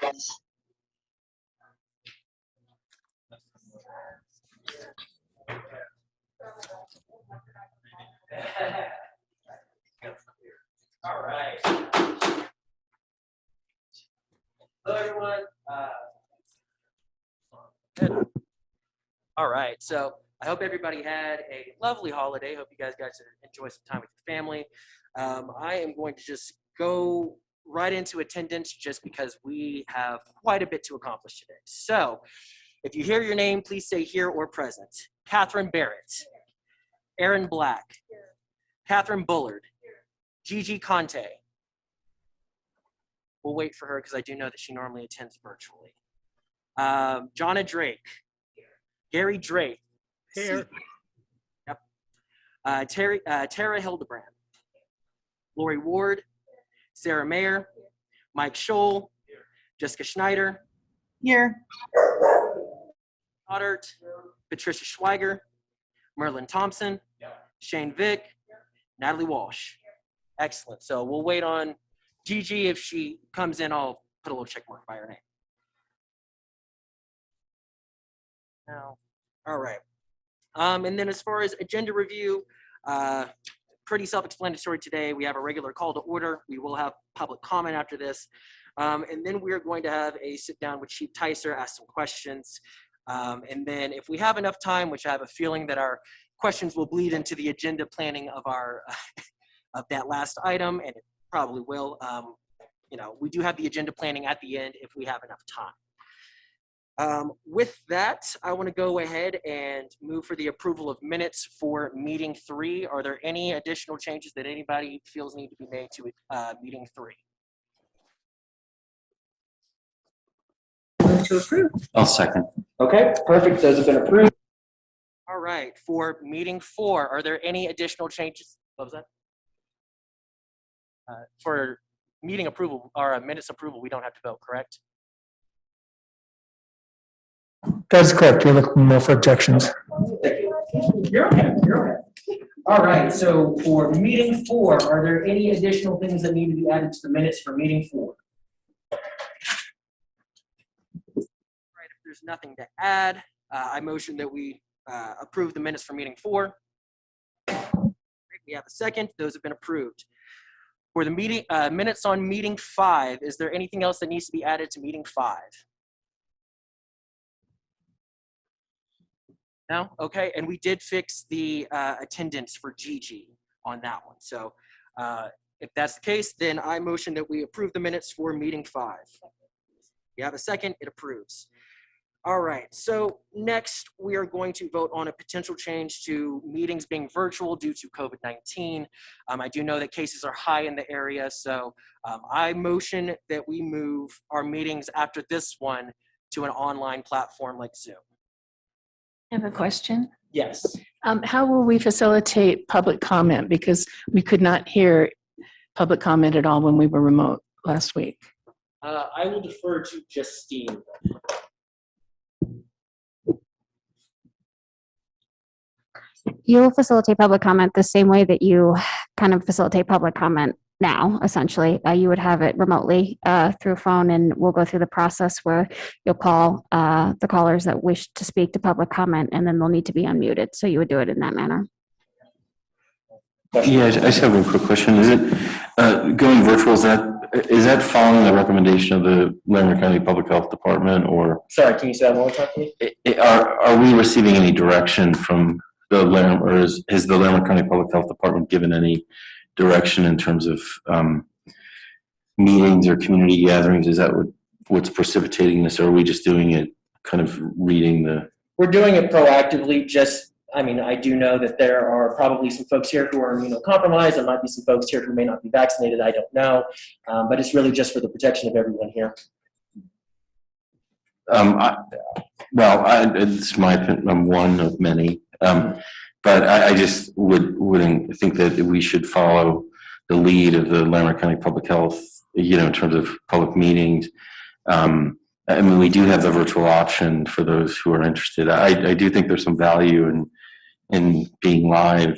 All right. Hello, everyone. All right. So I hope everybody had a lovely holiday. Hope you guys got to enjoy some time with your family. I am going to just go right into attendance just because we have quite a bit to accomplish today. So if you hear your name, please say here or present. Catherine Barrett, Aaron Black, Catherine Bullard, Gigi Conte. We'll wait for her because I do know that she normally attends virtually. Jonna Drake, Gary Drake. Here. Yep. Tara Hildebrand, Lori Ward, Sarah Mayer, Mike Scholl, Jessica Schneider. Here. Goddard, Patricia Schweiger, Merlin Thompson, Shane Vick, Natalie Walsh. Excellent. So we'll wait on Gigi. If she comes in, I'll put a little check mark by her name. Now, all right. And then as far as agenda review, pretty self-explanatory today. We have a regular call to order. We will have public comment after this. And then we're going to have a sit down with Chief Ticer, ask some questions. And then if we have enough time, which I have a feeling that our questions will bleed into the agenda planning of our of that last item, and it probably will. You know, we do have the agenda planning at the end if we have enough time. With that, I want to go ahead and move for the approval of minutes for meeting 3. Are there any additional changes that anybody feels need to be made to meeting 3? Move to approve. I'll second. Okay, perfect. Those have been approved. All right, for meeting 4, are there any additional changes? What was that? For meeting approval or minutes approval, we don't have to vote, correct? That's correct. You're looking more for objections. You're okay. You're okay. All right. So for meeting 4, are there any additional things that need to be added to the minutes for meeting 4? All right. If there's nothing to add, I motion that we approve the minutes for meeting 4. We have a second. Those have been approved. For the meeting minutes on meeting 5, is there anything else that needs to be added to meeting 5? No? Okay, and we did fix the attendance for Gigi on that one. So if that's the case, then I motion that we approve the minutes for meeting 5. We have a second, it approves. All right, so next we are going to vote on a potential change to meetings being virtual due to COVID-19. I do know that cases are high in the area, so I motion that we move our meetings after this one to an online platform like Zoom. I have a question. Yes. How will we facilitate public comment? Because we could not hear public comment at all when we were remote last week. I will defer to Justine. You'll facilitate public comment the same way that you kind of facilitate public comment now, essentially. You would have it remotely through phone, and we'll go through the process where you'll call the callers that wish to speak to public comment, and then they'll need to be unmuted. So you would do it in that manner. Yeah, I just have a quick question. Is it going virtual? Is that following the recommendation of the Larimer County Public Health Department, or? Sorry, can you say that one more time, please? Are we receiving any direction from the Larimer, or has the Larimer County Public Health Department given any direction in terms of meetings or community gatherings? Is that what's precipitating this, or are we just doing it kind of reading the? We're doing it proactively. I mean, I do know that there are probably some folks here who are immunocompromised. There might be some folks here who may not be vaccinated. I don't know. But it's really just for the protection of everyone here. It's my opinion. I'm one of many. But I just wouldn't think that we should follow the lead of the Larimer County Public Health, in terms of public meetings. I mean, we do have the virtual option for those who are interested. I do think there's some value in being live,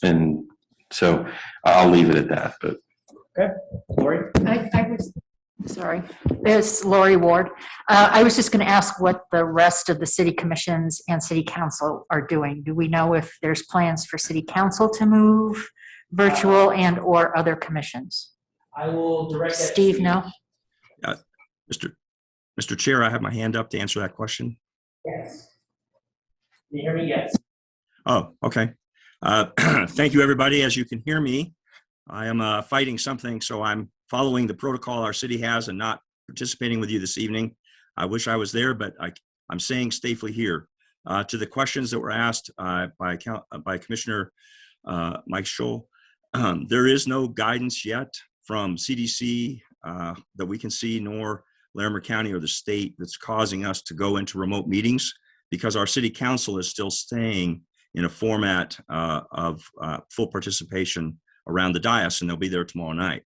and so I'll leave it at that. But okay, Lori. I was Sorry, it's Lori Ward. I was just going to ask what the rest of the city commissions and city council are doing. Do we know if there's plans for city council to move virtual and or other commissions? I will direct that to Steve, you. no? Mr. Chair, I have my hand up to answer that question. Yes. Can you hear me? Yes. Oh, okay. Thank you, everybody. As you can hear me, I am fighting something, so I'm following the protocol our city has and not participating with you this evening. I wish I was there, but I'm staying safely here. To the questions that were asked by Commissioner Mike Scholl, there is no guidance yet from CDC that we can see, nor Larimer County or the state, that's causing us to go into remote meetings, because our city council is still staying in a format of full participation around the dais, and they'll be there tomorrow night.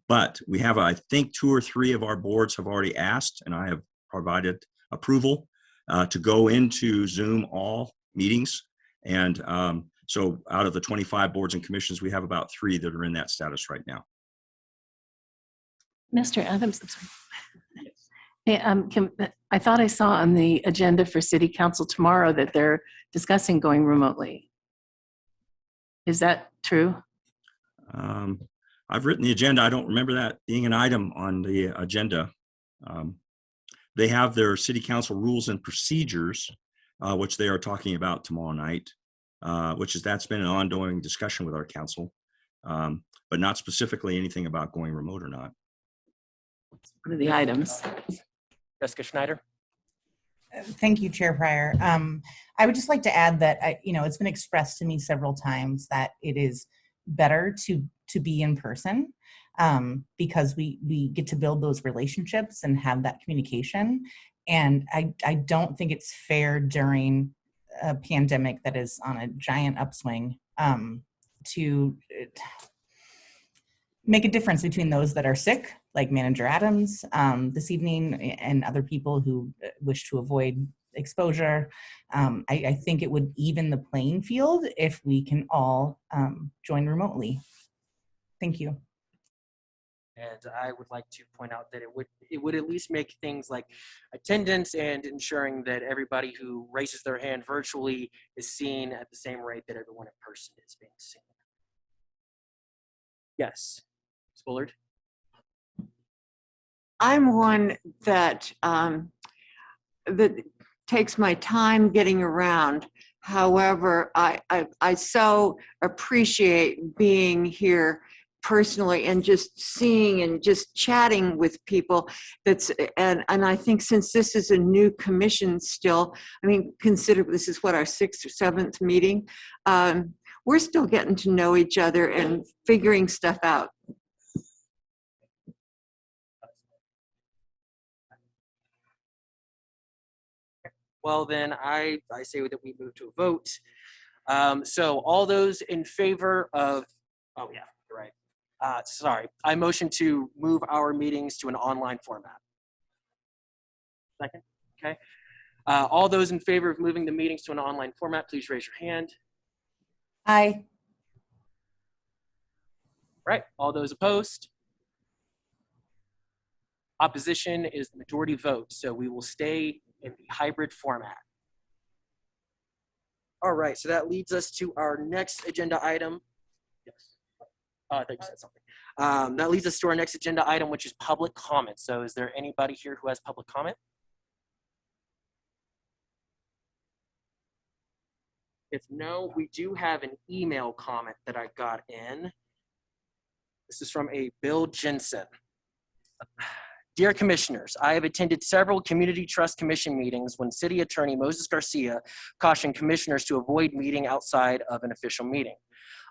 But we have, I think, 2 or 3 of our boards have already asked, and I have provided approval to go into Zoom all meetings. And so out of the 25 boards and commissions, we have about 3 that are in that status right now. Mr. Adams, I'm sorry. Hey, I thought I saw on the agenda for city council tomorrow that they're discussing going remotely. Is that true? I've written the agenda. I don't remember that being an item on the agenda. They have their city council rules and procedures, which they are talking about tomorrow night, that's been an ongoing discussion with our council, but not specifically anything about going remote or not. One of the items. Jessica Schneider. Thank you, Chair Pryor. I would just like to add that, it's been expressed to me several times that it is better to be in person because we get to build those relationships and have that communication. And I don't think it's fair during a pandemic that is on a giant upswing to make a difference between those that are sick, like Manager Adams this evening, and other people who wish to avoid exposure. I think it would even the playing field if we can all join remotely. Thank you. And I would like to point out that it would at least make things like attendance and ensuring that everybody who raises their hand virtually is seen at the same rate that everyone in person is being seen. Yes, Ms. Bullard. I'm one that that takes my time getting around. However, I so appreciate being here personally and just seeing and just chatting with people. And I think since this is a new commission still, I mean, consider this is what, our 6th or 7th meeting. We're still getting to know each other and figuring stuff out. Well, then I say that we move to a vote. So all those in favor of, oh yeah, you're right. Sorry, I motion to move our meetings to an online format. Second, okay. All those in favor of moving the meetings to an online format, please raise your hand. Aye. Right, all those opposed? Opposition is the majority vote, so we will stay in the hybrid format. All right, so that leads us to our next agenda item. Yes. I thought you said something. That leads us to our next agenda item, which is public comment. So is there anybody here who has public comment? If no, we do have an email comment that I got in. This is from a Bill Jensen. Dear Commissioners, I have attended several Community Trust Commission meetings when City Attorney Moses Garcia cautioned commissioners to avoid meeting outside of an official meeting.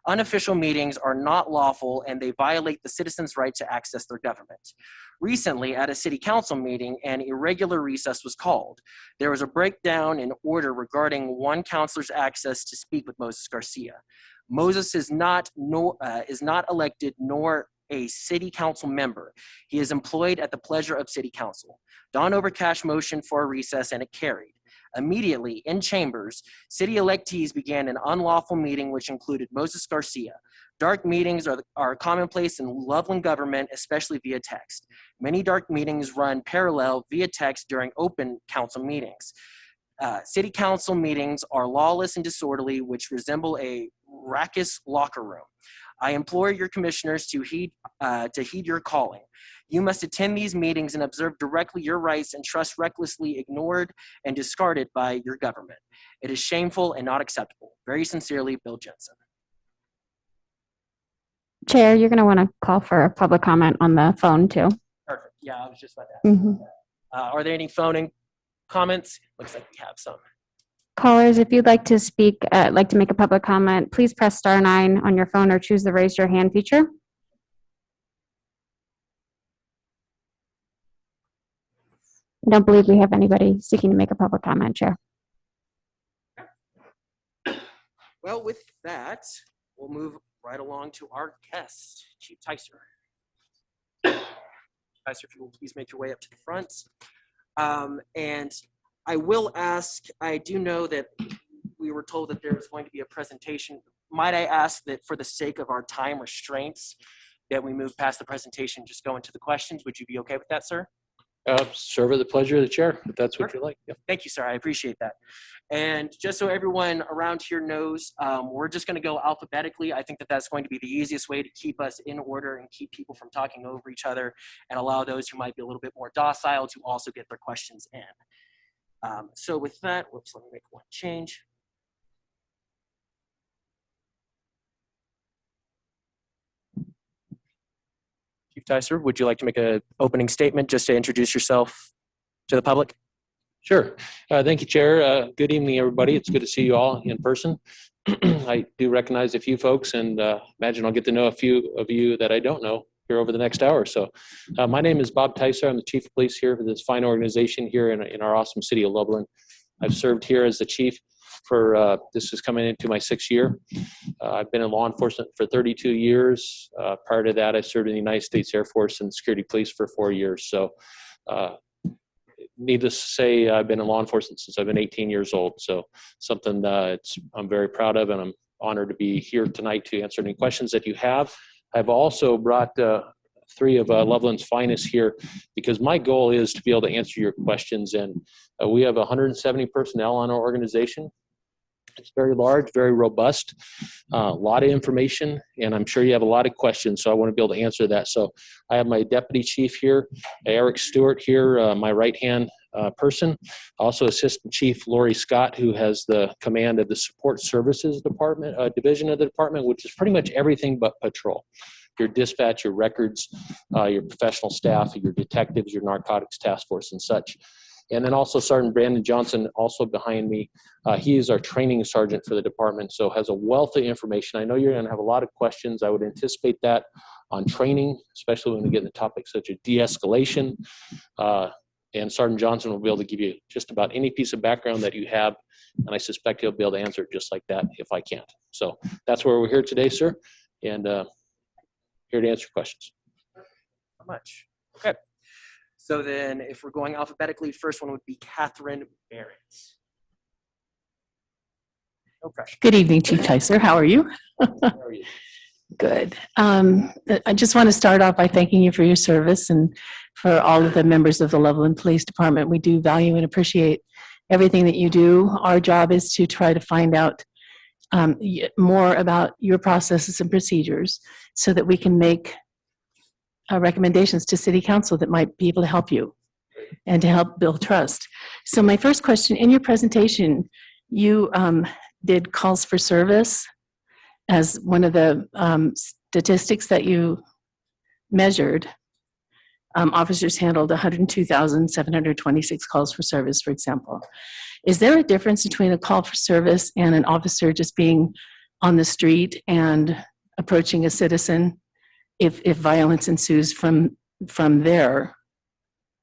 Unofficial meetings are not lawful and they violate the citizens' right to access their government. Recently, at a city council meeting, an irregular recess was called. There was a breakdown in order regarding one councilor's access to speak with Moses Garcia. Moses is not elected nor a city council member. He is employed at the pleasure of city council. Don Overcash motioned for a recess and it carried. Immediately, in chambers, city electees began an unlawful meeting which included Moses Garcia. Dark meetings are commonplace in Loveland government, especially via text. Many dark meetings run parallel via text during open council meetings. City council meetings are lawless and disorderly, which resemble a raucous locker room. I implore your commissioners to heed your calling. You must attend these meetings and observe directly your rights and trust recklessly ignored and discarded by your government. It is shameful and not acceptable. Very sincerely, Bill Jensen. Chair, you're going to want to call for a public comment on the phone too. Perfect. Yeah, I was just about to ask. Mhm. Are there any phone comments? Looks like we have some. Callers, if you'd like to speak, like to make a public comment, please press *9 on your phone or choose the raise your hand feature. I don't believe we have anybody seeking to make a public comment, Chair. Well, with that, we'll move right along to our guest, Chief Ticer. Ticer, if you will please make your way up to the front. And I will ask, I do know that we were told that there was going to be a presentation. Might I ask that for the sake of our time restraints, that we move past the presentation, just go into the questions? Would you be okay with that, sir? Serve at the pleasure of the chair, if that's what you like. Yep. Thank you, sir. I appreciate that. And just so everyone around here knows, we're just going to go alphabetically. I think that that's going to be the easiest way to keep us in order and keep people from talking over each other and allow those who might be a little bit more docile to also get their questions in. So with that, whoops, let me make one change. Chief Ticer, would you like to make an opening statement just to introduce yourself to the public? Sure. Thank you, Chair. Good evening, everybody. It's good to see you all in person. I do recognize a few folks and imagine I'll get to know a few of you that I don't know here over the next hour or so. My name is Bob Ticer. I'm the Chief of Police here for this fine organization here in our awesome city of Loveland. I've served here as the chief for, this is coming into my 6th year. I've been in law enforcement for 32 years. Prior to that, I served in the United States Air Force and security police for 4 years. So needless to say, I've been in law enforcement since I've been 18 years old. So something that I'm very proud of, and I'm honored to be here tonight to answer any questions that you have. I've also brought 3 of Loveland's finest here because my goal is to be able to answer your questions. And we have 170 personnel on our organization. It's very large, very robust, a lot of information, and I'm sure you have a lot of questions, so I want to be able to answer that. So I have my deputy chief here, Eric Stewart here, my right-hand person. Also Assistant Chief Lori Scott, who has the command of the Support Services Department, division of the department, which is pretty much everything but patrol. Your dispatch, your records, your professional staff, your detectives, your narcotics task force and such. And then also Sergeant Brandon Johnson, also behind me. He is our training sergeant for the department, so has a wealth of information. I know you're going to have a lot of questions. I would anticipate that on training, especially when we get into topics such as de-escalation. And Sergeant Johnson will be able to give you just about any piece of background that you have, and I suspect he'll be able to answer it just like that if I can't. So that's where we're here today, sir, and here to answer questions. Thank you so much. Okay. So then if we're going alphabetically, first one would be Catherine Barrett. No pressure. Good evening, Chief Ticer. How are you? How are you? Good. I just want to start off by thanking you for your service and for all of the members of the Loveland Police Department. We do value and appreciate everything that you do. Our job is to try to find out more about your processes and procedures so that we can make recommendations to City Council that might be able to help you and to help build trust. So my first question, in your presentation, you did calls for service as one of the statistics that you measured. Officers handled 102,726 calls for service, for example. Is there a difference between a call for service and an officer just being on the street and approaching a citizen? If violence ensues from there,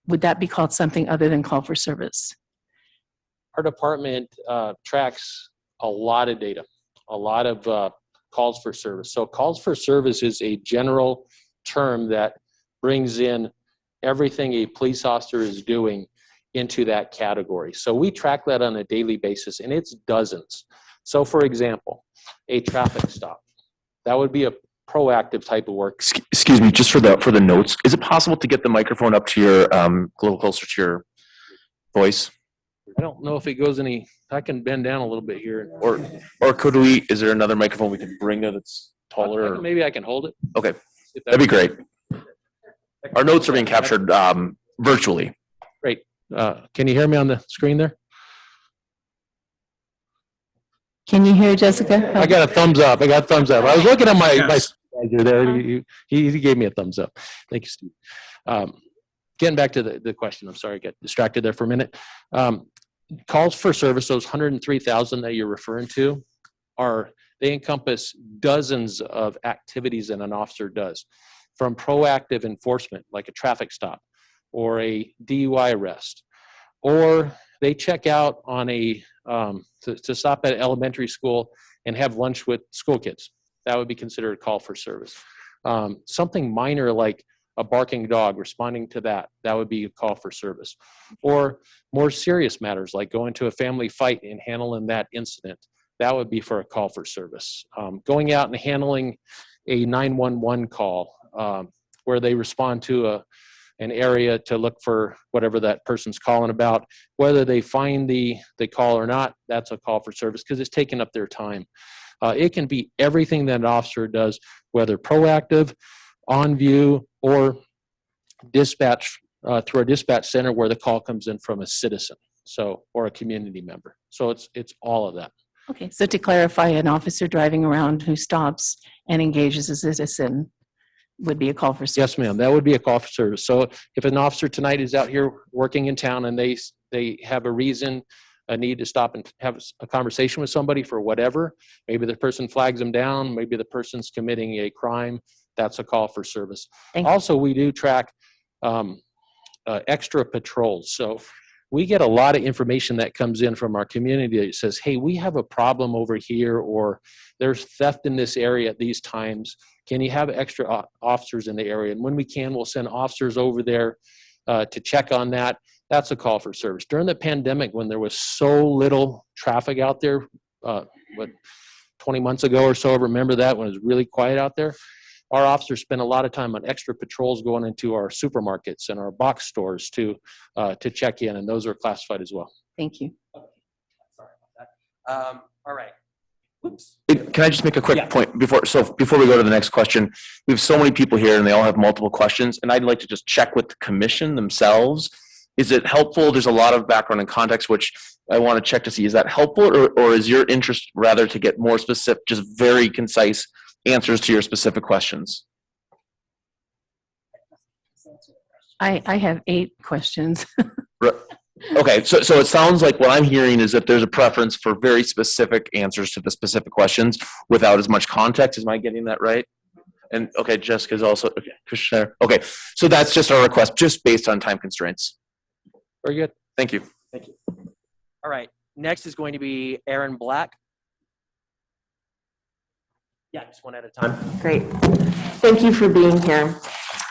would that be called something other than call for service? Our department tracks a lot of data, a lot of calls for service. So calls for service is a general term that brings in everything a police officer is doing into that category. So we track that on a daily basis, and it's dozens. So for example, a traffic stop. That would be a proactive type of work. Excuse me, just for the notes, is it possible to get the microphone up to your, a little closer to your voice? I don't know if it goes any, I can bend down a little bit here. Or could we, is there another microphone we could bring that's taller? Or- Maybe I can hold it. Okay, If that'd be great. Our notes are being captured virtually. Great. Can you hear me on the screen there? Can you hear Jessica? I got a thumbs up. I was looking at my Yes. supervisor there. He gave me a thumbs up. Thank you, Steve. Getting back to the question, I'm sorry, I got distracted there for a minute. Calls for service, those 103,000 that you're referring to, they encompass dozens of activities that an officer does, from proactive enforcement, like a traffic stop or a DUI arrest, or they check out on to stop at elementary school and have lunch with school kids. That would be considered a call for service. Something minor like a barking dog, responding to that would be a call for service. Or more serious matters like going to a family fight and handling that incident, that would be for a call for service. Going out and handling a 911 call where they respond to an area to look for whatever that person's calling about, whether they find the call or not, that's a call for service because it's taking up their time. It can be everything that an officer does, whether proactive, on view, or dispatch through our dispatch center where the call comes in from a citizen, or a community member. So it's all of that. Okay, so to clarify, an officer driving around who stops and engages a citizen would be a call for service. Yes, ma'am. That would be a call for service. So if an officer tonight is out here working in town and they have a need to stop and have a conversation with somebody for whatever, maybe the person flags them down, maybe the person's committing a crime, that's a call for service. Thank you. Also, we do track extra patrols. So we get a lot of information that comes in from our community that says, hey, we have a problem over here, or there's theft in this area at these times. Can you have extra officers in the area? And when we can, we'll send officers over there to check on that. That's a call for service. During the pandemic, when there was so little traffic out there, 20 months ago or so, remember that when it was really quiet out there? Our officers spent a lot of time on extra patrols going into our supermarkets and our box stores to check in, and those are classified as well. Thank you. Sorry about that. All right. Whoops. Can I just make a quick Yeah. point before we go to the next question? We have so many people here and they all have multiple questions, and I'd like to just check with the commission themselves. Is it helpful? There's a lot of background and context, which I want to check to see. Is that helpful, or is your interest rather to get more specific, just very concise answers to your specific questions? I have 8 questions. Okay, so it sounds like what I'm hearing is that there's a preference for very specific answers to the specific questions without as much context. Am I getting that right? And okay, Jessica's also, okay, Commissioner. Okay, so that's just our request, just based on time constraints. Very good. Thank you. All right. Next is going to be Aaron Black. Yeah, just one at a time. Great. Thank you for being here.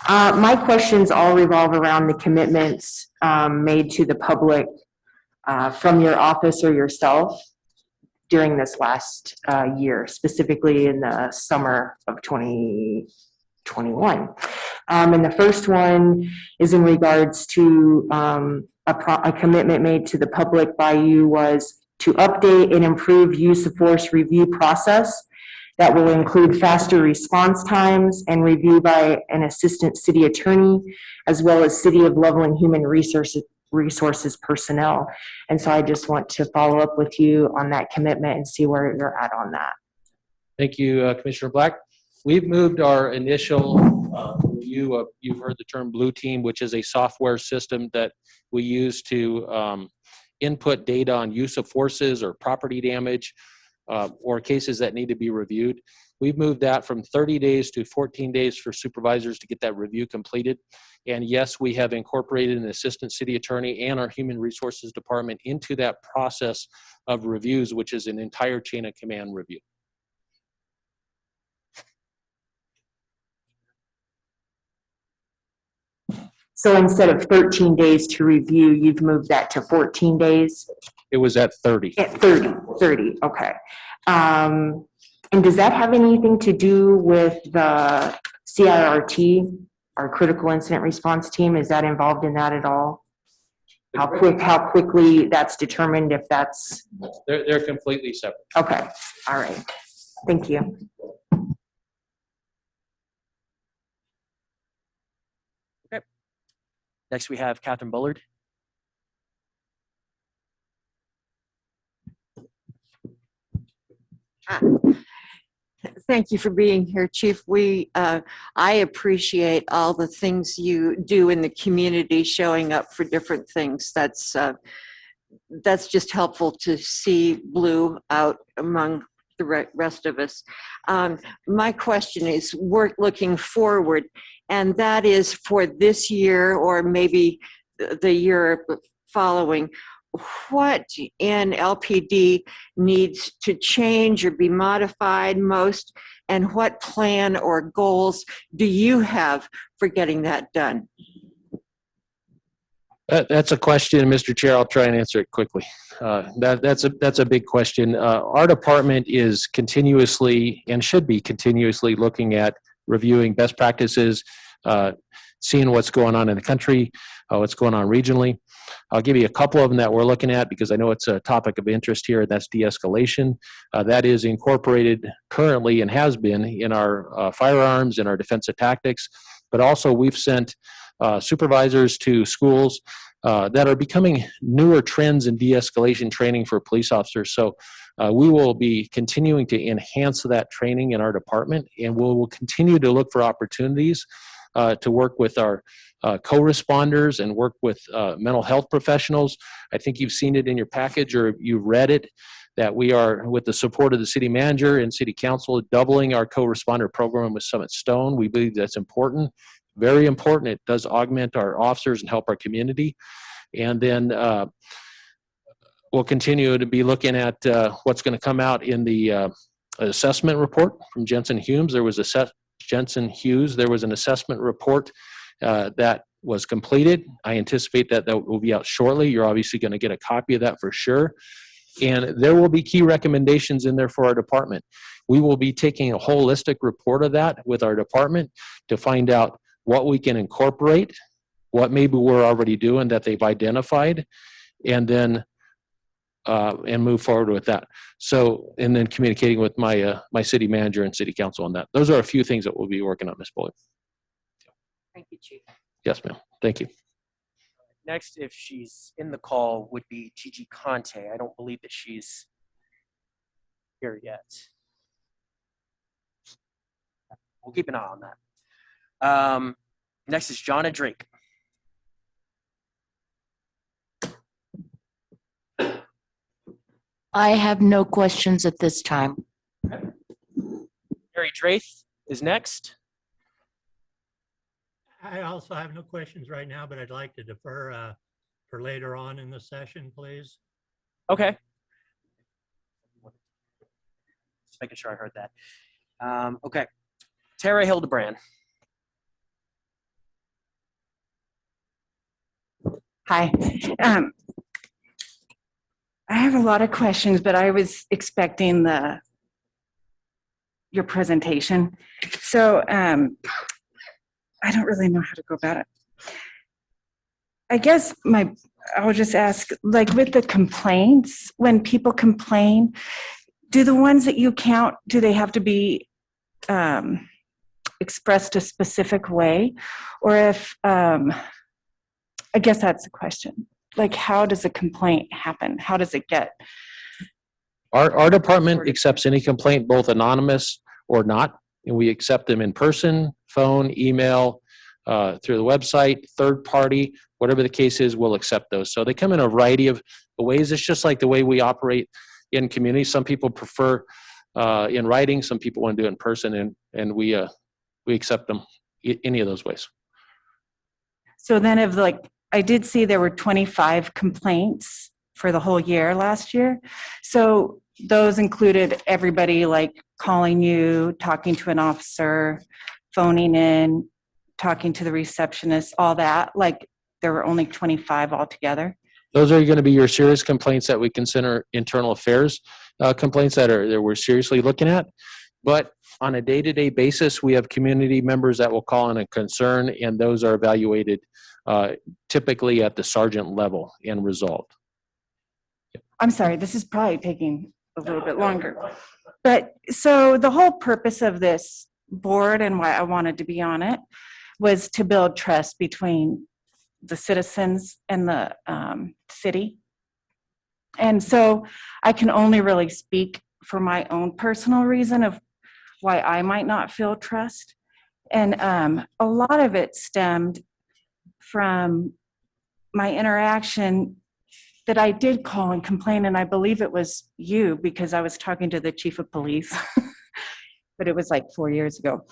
My questions all revolve around the commitments made to the public from your office or yourself during this last year, specifically in the summer of 2021. And the first one is in regards to a commitment made to the public by you was to update and improve use of force review process that will include faster response times and review by an assistant city attorney, as well as City of Loveland Human Resources personnel. And so I just want to follow up with you on that commitment and see where you're at on that. Thank you, Commissioner Black. We've moved our initial review of, you've heard the term Blue Team, which is a software system that we use to input data on use of forces or property damage, or cases that need to be reviewed. We've moved that from 30 days to 14 days for supervisors to get that review completed. And yes, we have incorporated an assistant city attorney and our human resources department into that process of reviews, which is an entire chain of command review. So instead of 13 days to review, you've moved that to 14 days? It was at 30. At 30, okay. And does that have anything to do with the CIRT, our critical incident response team? Is that involved in that at all? How quickly that's determined if that's, They're completely separate. okay, all right. Thank you. Next, we have Catherine Bullard. Thank you for being here, Chief. I appreciate all the things you do in the community, showing up for different things. That's just helpful to see blue out among the rest of us. My question is, we're looking forward, and that is for this year or maybe the year following. What in LPD needs to change or be modified most, and what plan or goals do you have for getting that done? That's a question, Mr. Chair. I'll try and answer it quickly. That's a big question. Our department is continuously and should be continuously looking at reviewing best practices, seeing what's going on in the country, what's going on regionally. I'll give you a couple of them that we're looking at because I know it's a topic of interest here, and that's de-escalation. That is incorporated currently and has been in our firearms and our defensive tactics, but also we've sent supervisors to schools that are becoming newer trends in de-escalation training for police officers. So we will be continuing to enhance that training in our department, and we will continue to look for opportunities to work with our co-responders and work with mental health professionals. I think you've seen it in your package or you've read it, that we are, with the support of the city manager and city council, doubling our co-responder program with Summit Stone. We believe that's important, very important. It does augment our officers and help our community. And then we'll continue to be looking at what's going to come out in the assessment report from Jensen Hughes. There was an assessment report that was completed. I anticipate that will be out shortly. You're obviously going to get a copy of that for sure. And there will be key recommendations in there for our department. We will be taking a holistic report of that with our department to find out what we can incorporate, what maybe we're already doing that they've identified, and then and move forward with that. So, and then communicating with my my city manager and city council on that. Those are a few things that we'll be working on, Ms. Bullard. Thank you, Chief. Yes, ma'am. Thank you. Next, if she's in the call, would be Gigi Conte. I don't believe that she's here yet. We'll keep an eye on that. Next is Jonna Drake. I have no questions at this time. Mary Drath is next. I also have no questions right now, but I'd like to defer for later on in the session, please. Okay. Just making sure I heard that. Okay. Tara Hildebrand. Hi. I have a lot of questions, but I was expecting your presentation. So I don't really know how to go about it. I guess I'll just ask, like with the complaints, when people complain, do the ones that you count, do they have to be expressed a specific way? Or if, I guess that's the question. Like, how does a complaint happen? How does it get? Our department accepts any complaint, both anonymous or not, and we accept them in person, phone, email, through the website, third party, whatever the case is, we'll accept those. So they come in a variety of ways. It's just like the way we operate in community. Some people prefer in writing, some people want to do it in person, and we accept them any of those ways. So then if I did see there were 25 complaints for the whole year last year. So those included everybody like calling you, talking to an officer, phoning in, talking to the receptionist, all that. Like there were only 25 altogether. Those are going to be your serious complaints that we consider internal affairs complaints that we're seriously looking at. But on a day-to-day basis, we have community members that will call in a concern, and those are evaluated typically at the sergeant level and resolved. I'm sorry, this is probably taking a little bit longer. But so the whole purpose of this board and why I wanted to be on it was to build trust between the citizens and the city. And so I can only really speak for my own personal reason of why I might not feel trust. And a lot of it stemmed from my interaction that I did call and complain, and I believe it was you because I was talking to the chief of police, but it was like 4 years ago.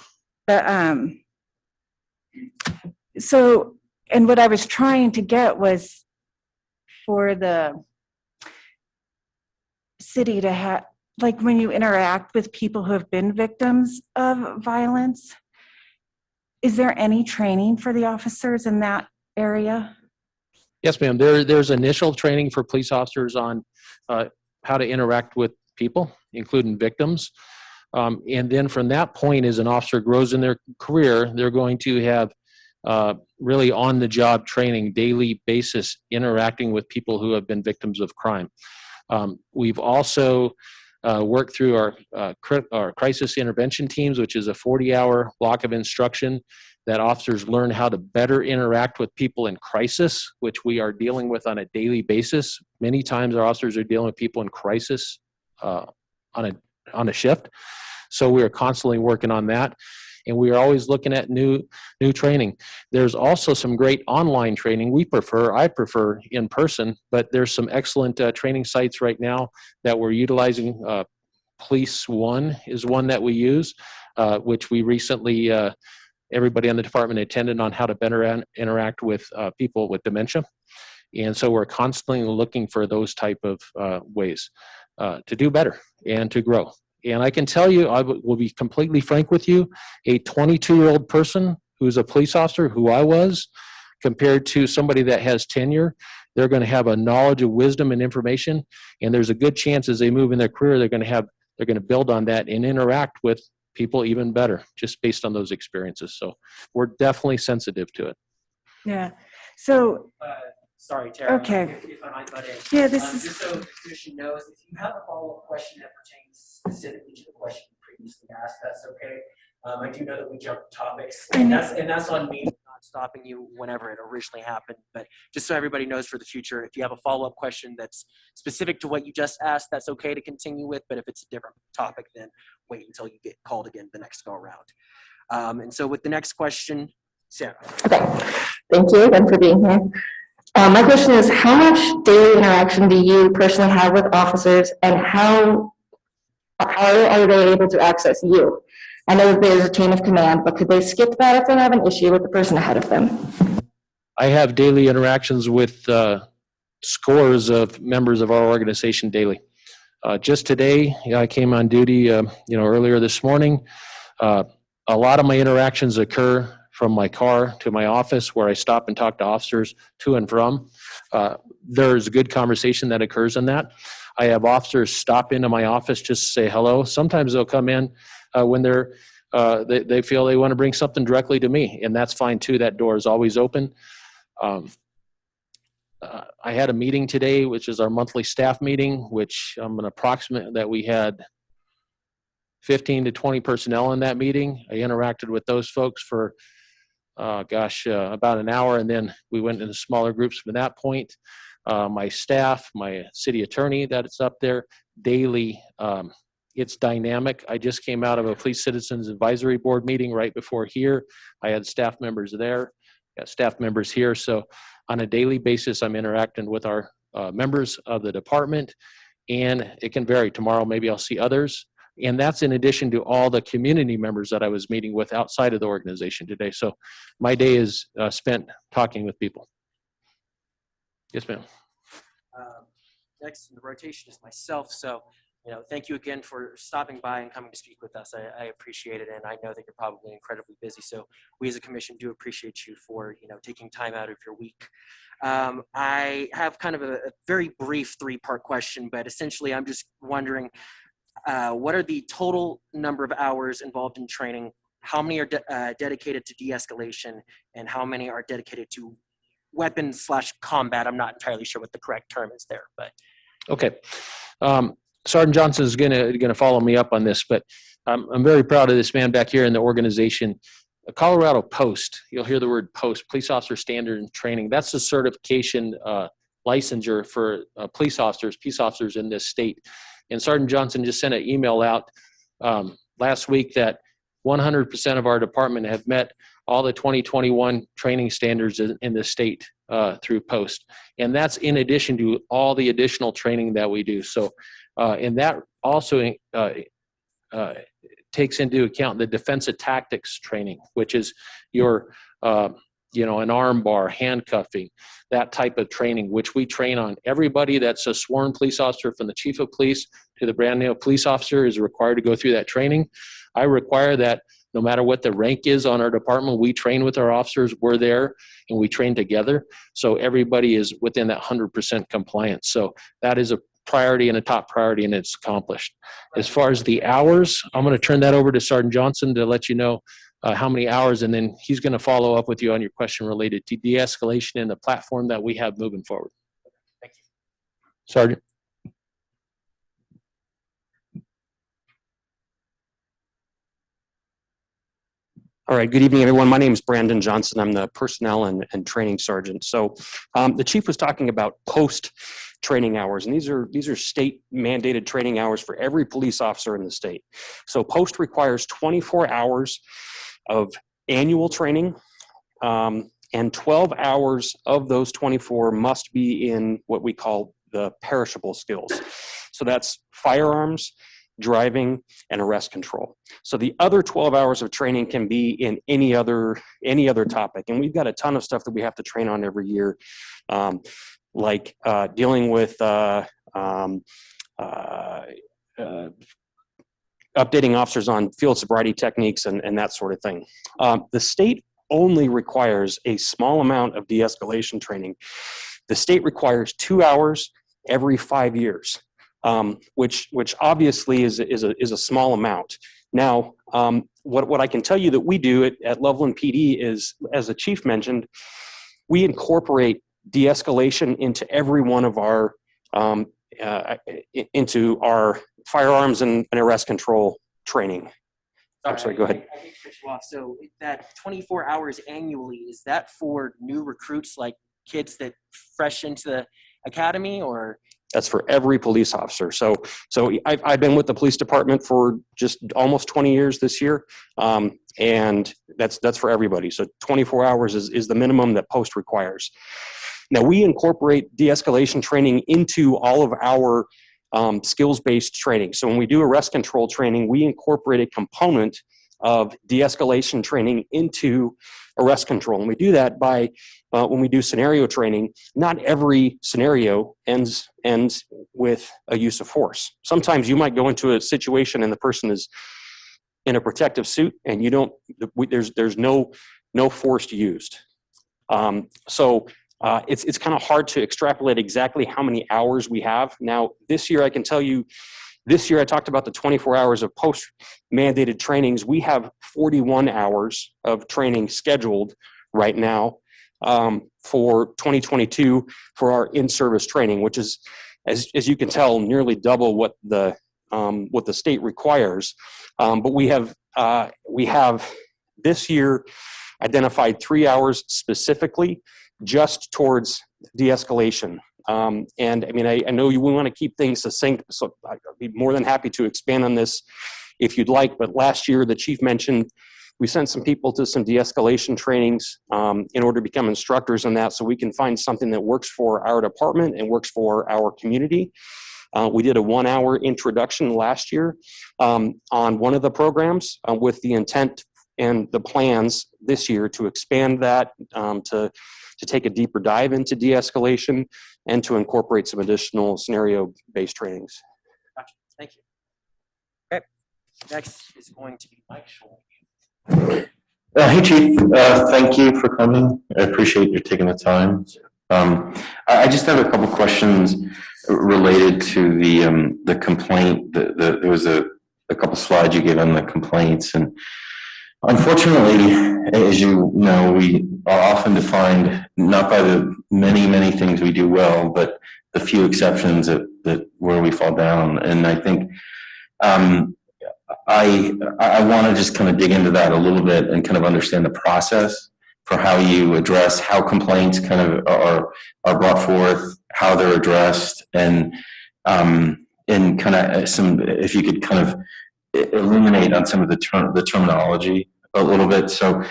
But so, and what I was trying to get was for the city to have, like when you interact with people who have been victims of violence, is there any training for the officers in that area? Yes, ma'am. There's initial training for police officers on how to interact with people, including victims. And then from that point, as an officer grows in their career, they're going to have really on-the-job training, daily basis, interacting with people who have been victims of crime. We've also worked through our crisis intervention teams, which is a 40-hour block of instruction that officers learn how to better interact with people in crisis, which we are dealing with on a daily basis. Many times our officers are dealing with people in crisis on a shift. So we are constantly working on that. And we are always looking at new training. There's also some great online training. I prefer in person, but there's some excellent training sites right now that we're utilizing. Police One is one that we use, which we recently, everybody on the department attended on how to better interact with people with dementia. And so we're constantly looking for those type of ways to do better and to grow. And I can tell you, I will be completely frank with you, a 22-year-old person who's a police officer, who I was, compared to somebody that has tenure, they're going to have a knowledge of wisdom and information. And there's a good chance as they move in their career, they're going to build on that and interact with people even better, just based on those experiences. So we're definitely sensitive to it. Yeah. So, Sorry, Tara. Okay. If I might butt in. Yeah, this is. Just so the commission knows, if you have a follow-up question that pertains specifically to the question you previously asked, that's okay. I do know that we jumped topics, and that's on me, not stopping you whenever it originally happened. But just so everybody knows for the future, if you have a follow-up question that's specific to what you just asked, that's okay to continue with. But if it's a different topic, then wait until you get called again the next go around. And so with the next question, Sarah. Okay, thank you again for being here. My question is, how much daily interaction do you personally have with officers, and how are they able to access you? I know that there's a chain of command, but could they skip that if they have an issue with the person ahead of them? I have daily interactions with scores of members of our organization daily. Just today, I came on duty, earlier this morning. A lot of my interactions occur from my car to my office, where I stop and talk to officers to and from. There's a good conversation that occurs in that. I have officers stop into my office just to say hello. Sometimes they'll come in when they feel they want to bring something directly to me, and that's fine too. That door is always open. I had a meeting today, which is our monthly staff meeting, which I'm an approximate that we had 15 to 20 personnel in that meeting. I interacted with those folks for about an hour, and then we went into smaller groups from that point. My staff, my city attorney that's up there daily, it's dynamic. I just came out of a Police Citizens Advisory Board meeting right before here. I had staff members there, got staff members here. So on a daily basis, I'm interacting with our members of the department, and it can vary. Tomorrow, maybe I'll see others. And that's in addition to all the community members that I was meeting with outside of the organization today. So my day is spent talking with people. Yes, ma'am. Next in the rotation is myself. So, thank you again for stopping by and coming to speak with us. I appreciate it. And I know that you're probably incredibly busy. So we as a commission do appreciate you for, taking time out of your week. I have kind of a very brief 3-part question, but essentially I'm just wondering, what are the total number of hours involved in training? How many are dedicated to de-escalation, and how many are dedicated to weapons/combat? I'm not entirely sure what the correct term is there, but Okay. Sergeant Johnson is gonna follow me up on this, but I'm very proud of this man back here in the organization. Colorado Post, you'll hear the word POST, Police Officer Standard and Training. That's the certification licensure for police officers, peace officers in this state. And Sergeant Johnson just sent an email out last week that 100% of our department have met all the 2021 training standards in the state through POST. And that's in addition to all the additional training that we do. So, and that also takes into account the defensive tactics training, which is your, an arm bar, handcuffing, that type of training, which we train on. Everybody that's a sworn police officer, from the chief of police to the brand new police officer, is required to go through that training. I require that no matter what the rank is on our department, we train with our officers. We're there and we train together. So everybody is within that 100% compliance. So that is a priority and a top priority, and it's accomplished. As far as the hours, I'm going to turn that over to Sergeant Johnson to let you know how many hours, and then he's going to follow up with you on your question related to de-escalation and the platform that we have moving forward. Thank you. Sergeant. All right, good evening, everyone. My name is Brandon Johnson. I'm the Personnel and Training Sergeant. So the Chief was talking about post training hours, and these are state mandated training hours for every police officer in the state. So post requires 24 hours of annual training, and 12 hours of those 24 must be in what we call the perishable skills. So that's firearms, driving, and arrest control. So the other 12 hours of training can be in any other topic. And we've got a ton of stuff that we have to train on every year, like dealing with updating officers on field sobriety techniques and that sort of thing. The state only requires a small amount of de-escalation training. The state requires 2 hours every 5 years. Which obviously is a small amount. Now, what I can tell you that we do at Loveland PD is, as the chief mentioned, we incorporate de-escalation into every one of our into our firearms and arrest control training. I'm sorry, go ahead. I hate to cut you off. So that 24 hours annually, is that for new recruits, like kids that fresh into the academy, or? That's for every police officer. So I've been with the police department for just almost 20 years this year, and that's for everybody. So 24 hours is the minimum that post requires. Now we incorporate de-escalation training into all of our skills-based training. So when we do arrest control training, we incorporate a component of de-escalation training into arrest control, and we do that by when we do scenario training. Not every scenario ends with a use of force. Sometimes you might go into a situation and the person is in a protective suit, and you don't. There's no force used. So it's kind of hard to extrapolate exactly how many hours we have. Now this year, I can tell you. This year, I talked about the 24 hours of post-mandated trainings. We have 41 hours of training scheduled right now for 2022 for our in-service training, which is, as you can tell, nearly double what the state requires. But we have this year identified 3 hours specifically just towards de-escalation. And I mean, I know we want to keep things succinct, so I'd be more than happy to expand on this if you'd like. But last year, the chief mentioned we sent some people to some de-escalation trainings in order to become instructors on that, so we can find something that works for our department and works for our community. We did a 1 hour introduction last year on one of the programs with the intent and the plans this year to expand that to take a deeper dive into de-escalation and to incorporate some additional scenario-based trainings. Gotcha. Thank you. Okay. Next is going to be Mike Scholl. Hey, Chief. Thank you for coming. I appreciate you taking the time. I just have a couple questions related to the complaint. There was a couple slides you gave on the complaints, and unfortunately, as you know, we are often defined not by the many things we do well, but the few exceptions that where we fall down. And I think I want to just kind of dig into that a little bit and kind of understand the process for how you address how complaints kind of are brought forth, how they're addressed, and kind of some, if you could kind of illuminate on some of the terminology a little bit. So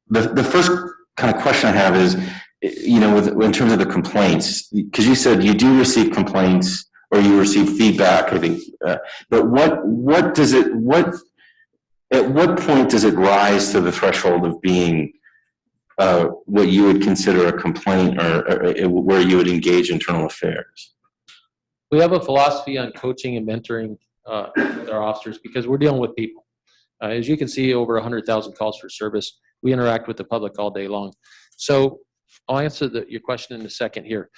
the first kind of question I have is, you know, in terms of the complaints, because you said you do receive complaints or you receive feedback, I think, but at what point does it rise to the threshold of being what you would consider a complaint, or where you would engage internal affairs? We have a philosophy on coaching and mentoring with our officers because we're dealing with people. As you can see, over 100,000 calls for service. We interact with the public all day long. So I'll answer your question in a second here.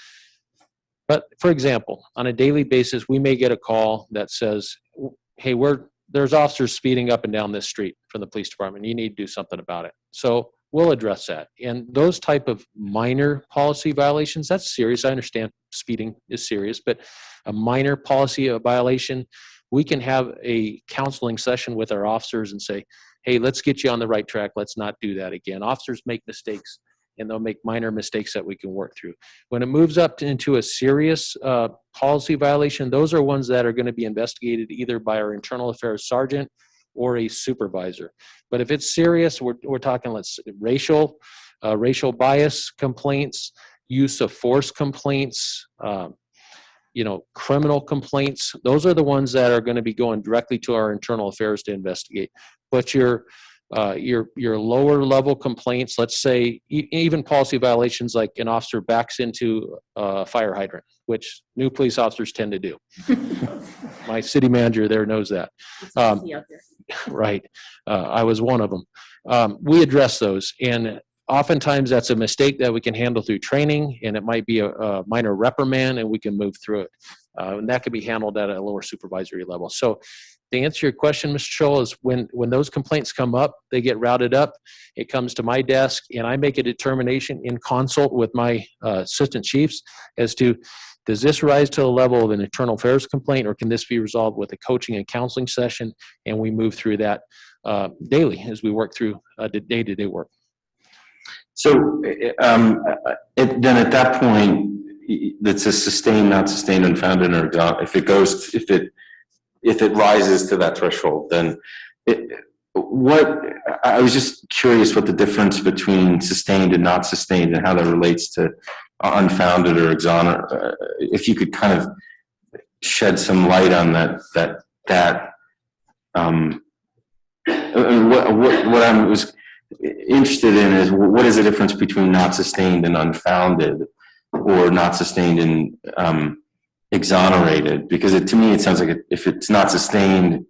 But for example, on a daily basis, we may get a call that says, hey, there's officers speeding up and down this street from the police department. You need to do something about it. So we'll address that. And those type of minor policy violations, that's serious. I understand speeding is serious, but a minor policy violation, we can have a counseling session with our officers and say, hey, let's get you on the right track. Let's not do that again. Officers make mistakes, and they'll make minor mistakes that we can work through. When it moves up into a serious policy violation, those are ones that are going to be investigated either by our internal affairs sergeant or a supervisor. But if it's serious, we're talking racial bias complaints, use of force complaints, criminal complaints. Those are the ones that are going to be going directly to our internal affairs to investigate. But your lower level complaints, let's say even policy violations like an officer backs into a fire hydrant, which new police officers tend to do. My city manager there knows that. Right. I was one of them. We address those, and oftentimes that's a mistake that we can handle through training, and it might be a minor reprimand, and we can move through it. And that can be handled at a lower supervisory level. So to answer your question, Mr. Scholl, is when those complaints come up, they get routed up, it comes to my desk, and I make a determination in consult with my assistant chiefs as to, does this rise to the level of an internal affairs complaint, or can this be resolved with a coaching and counseling session? And we move through that daily as we work through the day-to-day work. So then at that point, that's a sustained, not sustained, unfounded, or if it rises to that threshold, then I was just curious what the difference between sustained and not sustained and how that relates to unfounded or exonerate. If you could kind of shed some light on that. What I was interested in is, what is the difference between not sustained and unfounded, or not sustained and exonerated? Because to me, it sounds like if it's not sustained.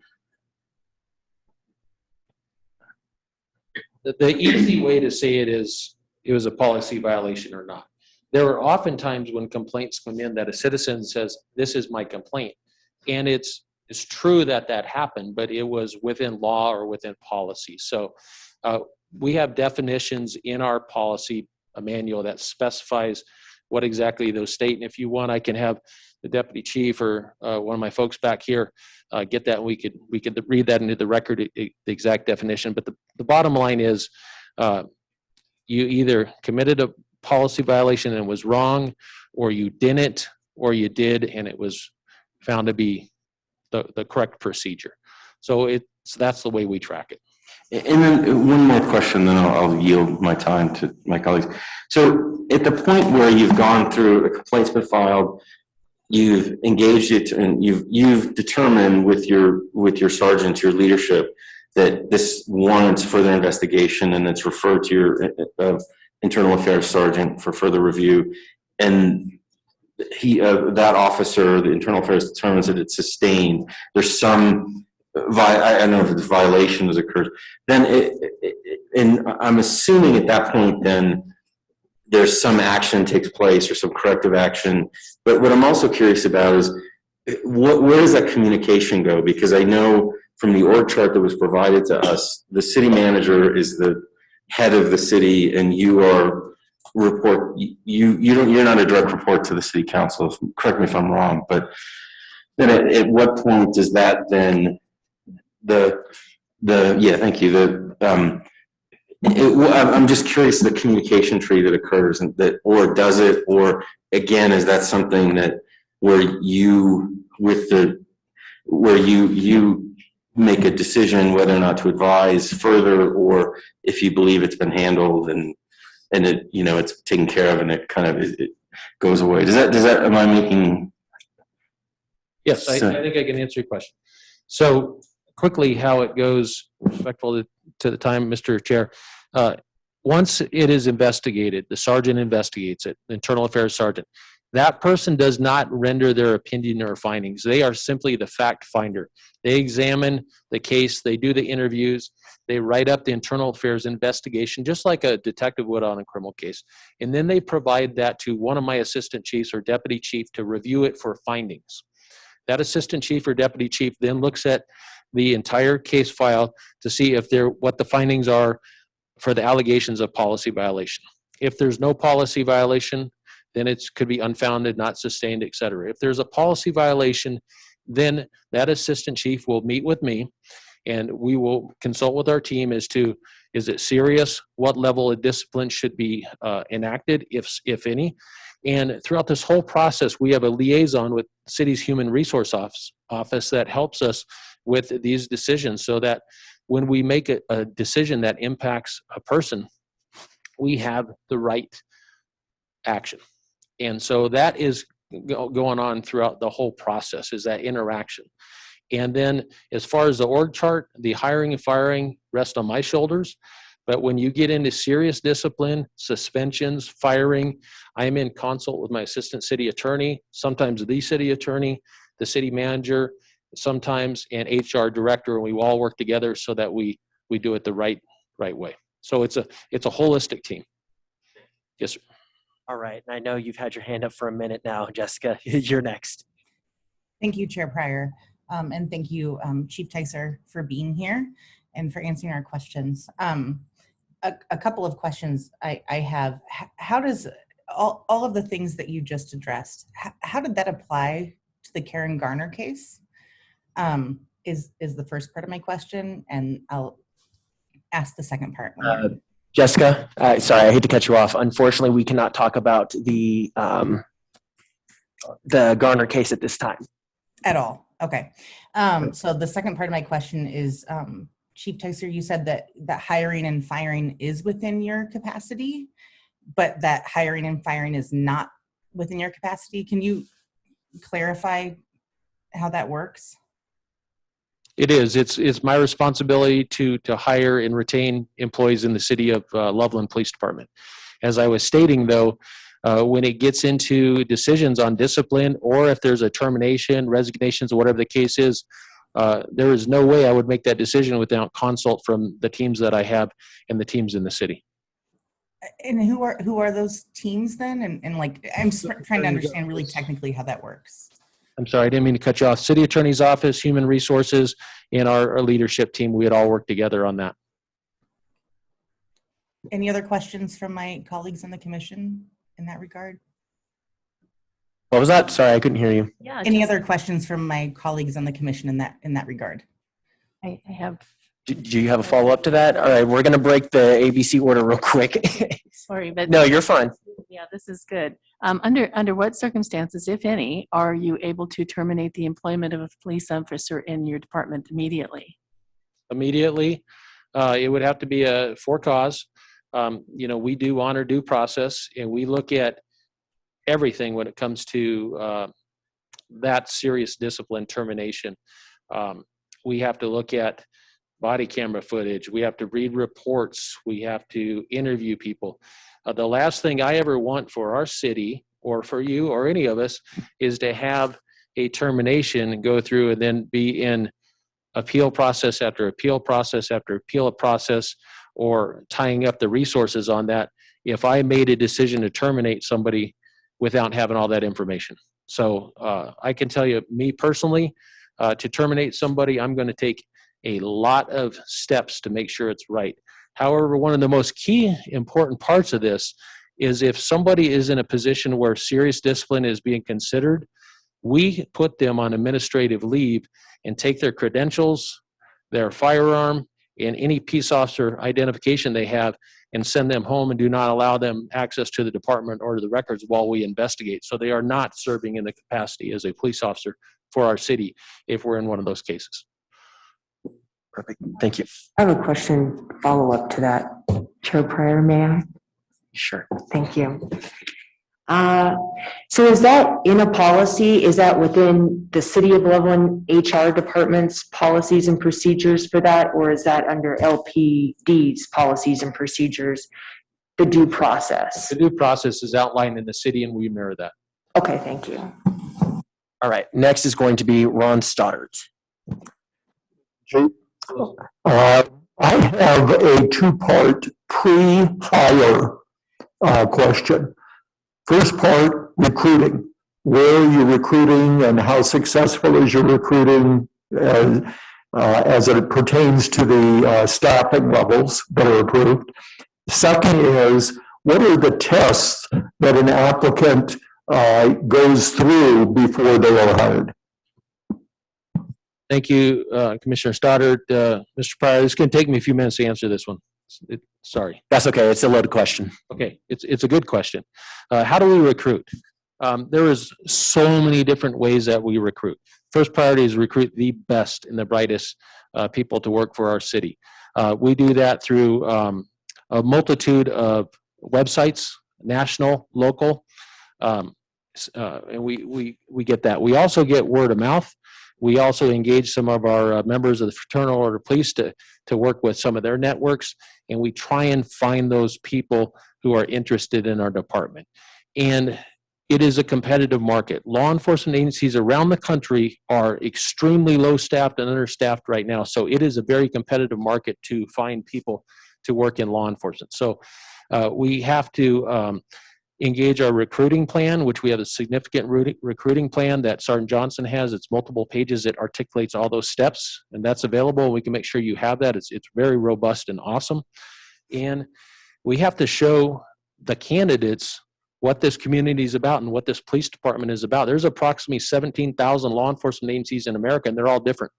The easy way to say it is, it was a policy violation or not. There are often times when complaints come in that a citizen says, this is my complaint. And it's true that happened, but it was within law or within policy. So we have definitions in our policy manual that specifies what exactly those state. And if you want, I can have the deputy chief or one of my folks back here get that. We could read that into the record, the exact definition. But the bottom line is, you either committed a policy violation and it was wrong, or you didn't, or you did and it was found to be the correct procedure. So that's the way we track it. And then one more question, then I'll yield my time to my colleagues. So at the point where you've gone through, a complaint's been filed, you've engaged it, and you've determined with your sergeant, your leadership, that this warrants further investigation, and it's referred to your internal affairs sergeant for further review, and that officer, the internal affairs, determines that it's sustained. There's some I don't know if it's violation has occurred. Then, and I'm assuming at that point, then there's some action takes place or some corrective action. But what I'm also curious about is where does that communication go? Because I know from the org chart that was provided to us, the city manager is the head of the city, and you are you're not a direct report to the city council. Correct me if I'm wrong, but then at what point does that then thank you. I'm just curious the communication tree that occurs, and that, or does it, or again, is that something that where you make a decision whether or not to advise further, or if you believe it's been handled and it, it's taken care of and it kind of it goes away. Does that am I making? Yes, I think I can answer your question. So quickly, how it goes, respectful to the time, Mr. Chair. Once it is investigated, the sergeant investigates it, the internal affairs sergeant. That person does not render their opinion or findings. They are simply the fact finder. They examine the case, they do the interviews, they write up the internal affairs investigation, just like a detective would on a criminal case. And then they provide that to one of my assistant chiefs or deputy chief to review it for findings. That assistant chief or deputy chief then looks at the entire case file to see if what the findings are for the allegations of policy violation. If there's no policy violation, then it could be unfounded, not sustained, et cetera. If there's a policy violation, then that assistant chief will meet with me and we will consult with our team as to, is it serious? What level of discipline should be enacted, if any? And throughout this whole process, we have a liaison with the city's human resource office that helps us with these decisions, so that when we make a decision that impacts a person, we have the right action. And so that is going on throughout the whole process, is that interaction. And then as far as the org chart, the hiring and firing rest on my shoulders. But when you get into serious discipline, suspensions, firing, I am in consult with my assistant city attorney, sometimes the city attorney, the city manager, sometimes an HR director, and we all work together so that we do it the right way. So it's a holistic team. Yes, sir. All right. And I know you've had your hand up for a minute now, Jessica. You're next. Thank you, Chair Pryor. And thank you, Chief Ticer, for being here and for answering our questions. A couple of questions I have. How does all of the things that you just addressed, how did that apply to the Karen Garner case? Is the first part of my question, and I'll ask the second part. Jessica, sorry, I hate to cut you off. Unfortunately, we cannot talk about the Garner case at this time. At all. Okay. So the second part of my question is, Chief Ticer, you said that hiring and firing is within your capacity, but that hiring and firing is not within your capacity. Can you clarify how that works? It is. It's my responsibility to hire and retain employees in the city of Loveland Police Department. As I was stating, though, when it gets into decisions on discipline, or if there's a termination, resignations, or whatever the case is, there is no way I would make that decision without consult from the teams that I have and the teams in the city. And who are those teams then? And like, I'm just trying to understand really technically how that works. I'm sorry, I didn't mean to cut you off. City Attorney's Office, Human Resources, and our leadership team, we had all worked together on that. Any other questions from my colleagues on the commission in that regard? What was that? Sorry, I couldn't hear you. Yeah. Any other questions from my colleagues on the commission in that regard? I have. Do you have a follow-up to that? All right, we're going to break the ABC order real quick. Sorry, but No, you're fine. Yeah, this is good. Under what circumstances, if any, are you able to terminate the employment of a police officer in your department immediately? Immediately, it would have to be a for cause. We do honor due process, and we look at everything when it comes to that serious discipline termination. We have to look at body camera footage. We have to read reports. We have to interview people. The last thing I ever want for our city, or for you or any of us, is to have a termination go through and then be in appeal process after appeal process after appeal process, or tying up the resources on that if I made a decision to terminate somebody without having all that information. So I can tell you, me personally, to terminate somebody, I'm going to take a lot of steps to make sure it's right. However, one of the most key important parts of this is if somebody is in a position where serious discipline is being considered, we put them on administrative leave and take their credentials, their firearm, and any peace officer identification they have and send them home and do not allow them access to the department or to the records while we investigate. So they are not serving in the capacity as a police officer for our city if we're in one of those cases. Perfect. Thank you. I have a question, follow up to that. Chair Pryor, may I? Sure. Thank you. So is that in a policy? Is that within the City of Loveland HR department's policies and procedures for that? Or is that under LPD's policies and procedures, the due process? The due process is outlined in the city and we mirror that. Okay, thank you. All right. Next is going to be Ron Stoddard. I have a two-part pre-hire question. First part, recruiting. Where are you recruiting and how successful is your recruiting as it pertains to the staffing levels that are approved? Second is, what are the tests that an applicant goes through before they are hired? Thank you, Commissioner Stoddard. Mr. Pryor, it's going to take me a few minutes to answer this one. Sorry. That's okay. It's a loaded question. Okay, it's a good question. How do we recruit? There is so many different ways that we recruit. First priority is recruit the best and the brightest people to work for our city. We do that through a multitude of websites, national, local, and we get that. We also get word of mouth. We also engage some of our members of the Fraternal Order Police to work with some of their networks, and we try and find those people who are interested in our department. And it is a competitive market. Law enforcement agencies around the country are extremely low-staffed and understaffed right now, so it is a very competitive market to find people to work in law enforcement. So we have to engage our recruiting plan, which we have a significant recruiting plan that Sergeant Johnson has. It's multiple pages that articulates all those steps, and that's available. We can make sure you have that. It's very robust and awesome. And we have to show the candidates what this community is about and what this police department is about. There's approximately 17,000 law enforcement agencies in America, and they're all different.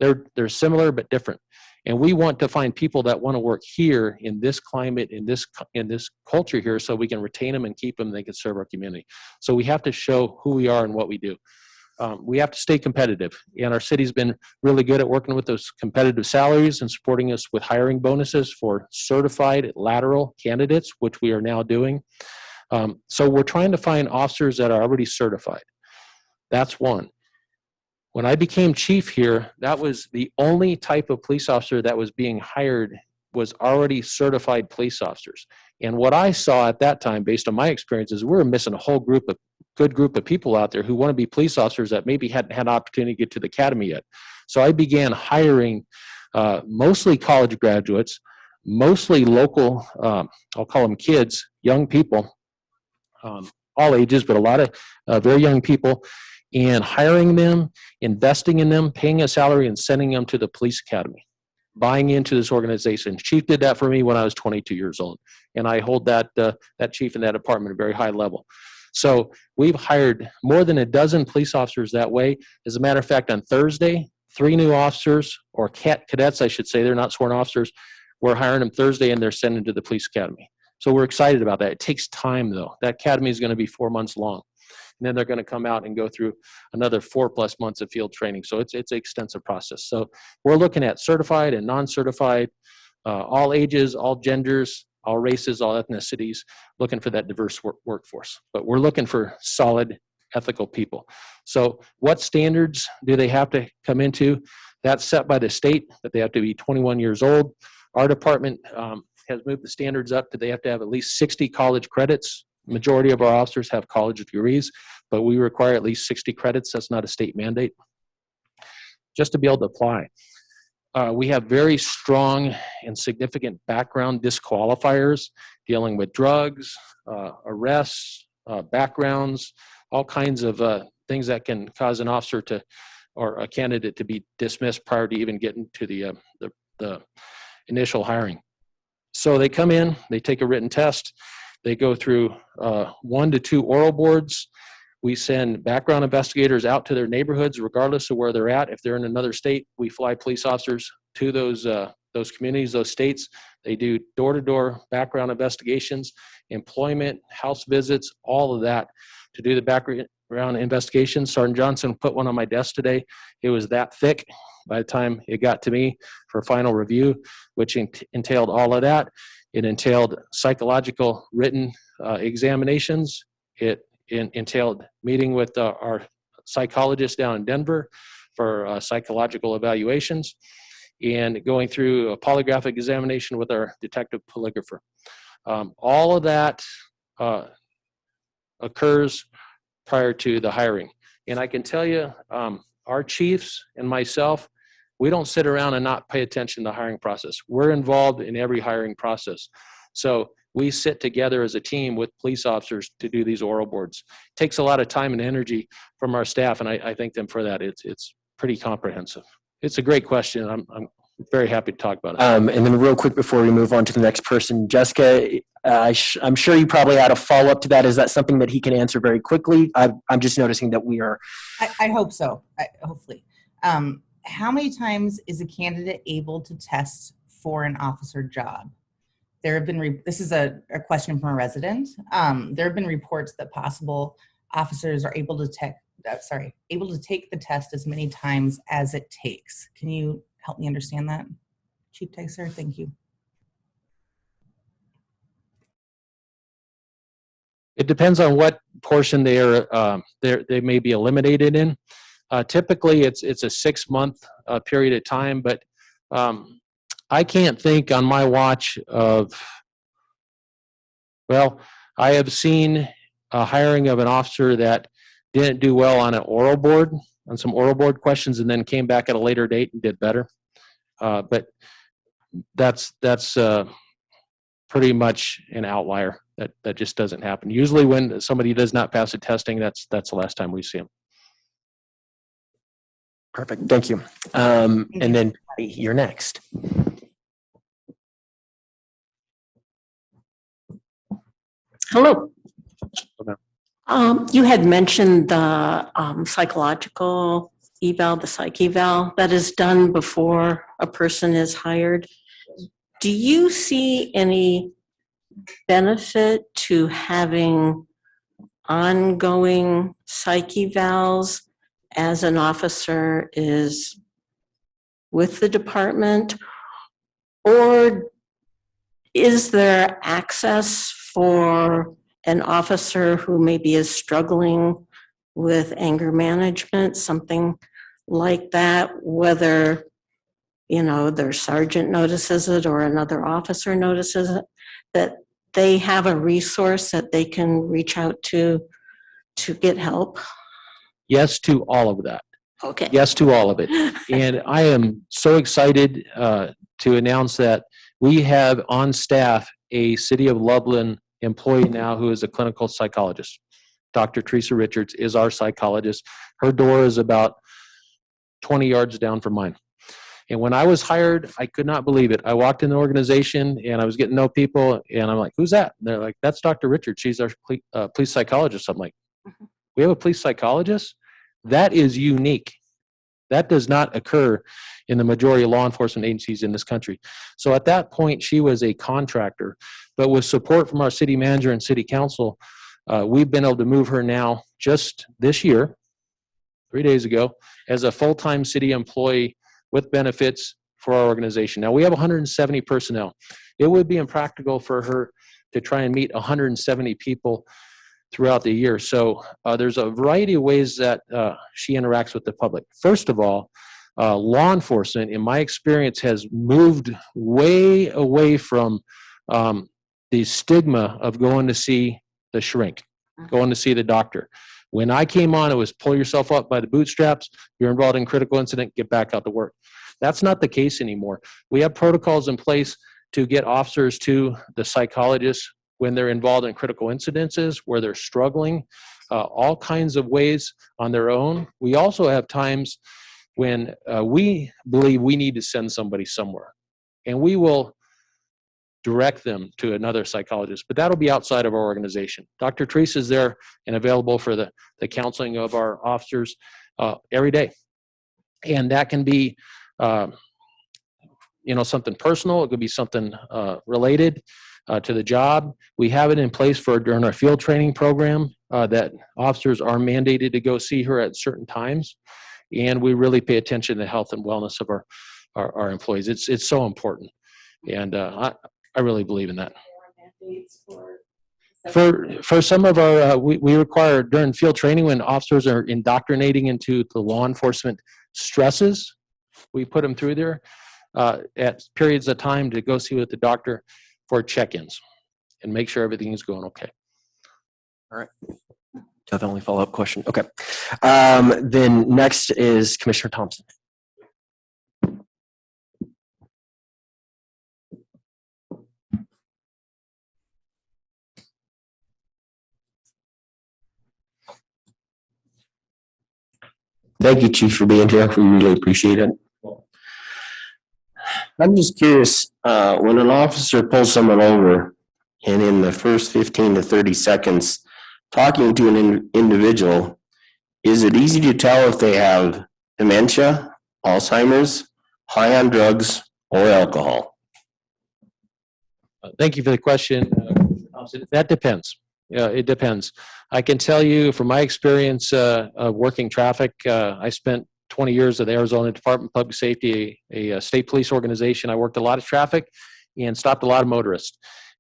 They're similar but different. And we want to find people that want to work here in this climate, in this culture here, so we can retain them and keep them, and they can serve our community. So we have to show who we are and what we do. We have to stay competitive, and our city's been really good at working with those competitive salaries and supporting us with hiring bonuses for certified lateral candidates, which we are now doing. So we're trying to find officers that are already certified. That's one. When I became chief here, that was the only type of police officer that was being hired was already certified police officers. And what I saw at that time, based on my experiences, we were missing a whole good group of people out there who want to be police officers that maybe hadn't had an opportunity to get to the academy yet. So I began hiring mostly college graduates, mostly local, I'll call them kids, young people, all ages, but a lot of very young people, and hiring them, investing in them, paying a salary, and sending them to the police academy, buying into this organization. Chief did that for me when I was 22 years old, and I hold that chief in that department at a very high level. So we've hired more than a dozen police officers that way. As a matter of fact, on Thursday, 3 new officers, or cadets, I should say, they're not sworn officers, we're hiring them Thursday, and they're sent into the police academy. So we're excited about that. It takes time, though. That academy is going to be 4 months long. And then they're going to come out and go through another 4+ months of field training. So it's an extensive process. So we're looking at certified and non-certified, all ages, all genders, all races, all ethnicities, looking for that diverse workforce. But we're looking for solid, ethical people. So what standards do they have to come into? That's set by the state, that they have to be 21 years old. Our department has moved the standards up to they have to have at least 60 college credits. Majority of our officers have college degrees, but we require at least 60 credits. That's not a state mandate. Just to be able to apply. we have very strong and significant background disqualifiers dealing with drugs, arrests, backgrounds, all kinds of things that can cause an officer to, or a candidate to be dismissed prior to even getting to the initial hiring. So they come in, they take a written test, they go through 1 to 2 oral boards. We send background investigators out to their neighborhoods, regardless of where they're at. If they're in another state, we fly police officers to those communities, those states. They do door-to-door background investigations, employment, house visits, all of that to do the background investigations. Sergeant Johnson put one on my desk today. It was that thick by the time it got to me for final review, which entailed all of that. It entailed psychological written examinations. It entailed meeting with our psychologist down in Denver for psychological evaluations, and going through a polygraphic examination with our detective polygrapher. All of that occurs prior to the hiring. And I can tell you, our chiefs and myself, we don't sit around and not pay attention to the hiring process. We're involved in every hiring process. So we sit together as a team with police officers to do these oral boards. It takes a lot of time and energy from our staff, and I thank them for that. It's pretty comprehensive. It's a great question. I'm very happy to talk about it. And then real quick before we move on to the next person, Jessica, I'm sure you probably had a follow-up to that. Is that something that he can answer very quickly? I'm just noticing that we are. I hope so, hopefully. How many times is a candidate able to test for an officer job? There have been, this is a question from a resident. There have been reports that possible officers are able to take the test as many times as it takes. Can you help me understand that, Chief Ticer? Thank you. It depends on what portion they may be eliminated in. Typically, it's a 6-month period of time, but I can't think on my watch of, well, I have seen a hiring of an officer that didn't do well on an oral board, on some oral board questions, and then came back at a later date and did better. But that's pretty much an outlier. That just doesn't happen. Usually when somebody does not pass the testing, that's the last time we see them. Perfect. Thank you. And then you're next. Hello. You had mentioned the psychological eval, the psych eval that is done before a person is hired. Do you see any benefit to having ongoing psych evals as an officer is with the department? Or is there access for an officer who maybe is struggling with anger management, something like that, whether, you know, their sergeant notices it or another officer notices it, that they have a resource that they can reach out to get help? Yes to all of that. Okay. Yes to all of it. And I am so excited to announce that we have on staff a City of Loveland employee now who is a clinical psychologist. Dr. Teresa Richards is our psychologist. Her door is about 20 yards down from mine. And when I was hired, I could not believe it. I walked in the organization and I was getting to know people, and I'm like, who's that? And they're like, that's Dr. Richards. She's our police psychologist. I'm like, we have a police psychologist? That is unique. That does not occur in the majority of law enforcement agencies in this country. So at that point, she was a contractor, but with support from our city manager and city council, we've been able to move her now just this year, 3 days ago, as a full-time city employee with benefits for our organization. Now we have 170 personnel. It would be impractical for her to try and meet 170 people throughout the year. So there's a variety of ways that she interacts with the public. First of all, law enforcement, in my experience, has moved way away from the stigma of going to see the shrink, going to see the doctor. When I came on, it was pull yourself up by the bootstraps. You're involved in critical incident, get back out to work. That's not the case anymore. We have protocols in place to get officers to the psychologist when they're involved in critical incidences, where they're struggling, all kinds of ways on their own. We also have times when we believe we need to send somebody somewhere, and we will direct them to another psychologist, but that'll be outside of our organization. Dr. Teresa is there and available for the counseling of our officers every day. And that can be, something personal. It could be something related to the job. We have it in place during our field training program that officers are mandated to go see her at certain times. And we really pay attention to the health and wellness of our employees. It's so important. And I really believe in that. For some of our, we require during field training when officers are indoctrinating into the law enforcement stresses, we put them through there at periods of time to go see with the doctor for check-ins and make sure everything is going okay. All right. Definitely follow-up question. Okay. Then next is Commissioner Thompson. Thank you, Chief, for being here. We really appreciate it. I'm just curious, when an officer pulls someone over and in the first 15 to 30 seconds talking to an individual, is it easy to tell if they have dementia, Alzheimer's, high on drugs, or alcohol? Thank you for the question. That depends. It depends. I can tell you from my experience of working traffic, I spent 20 years at the Arizona Department of Public Safety, a state police organization. I worked a lot of traffic and stopped a lot of motorists.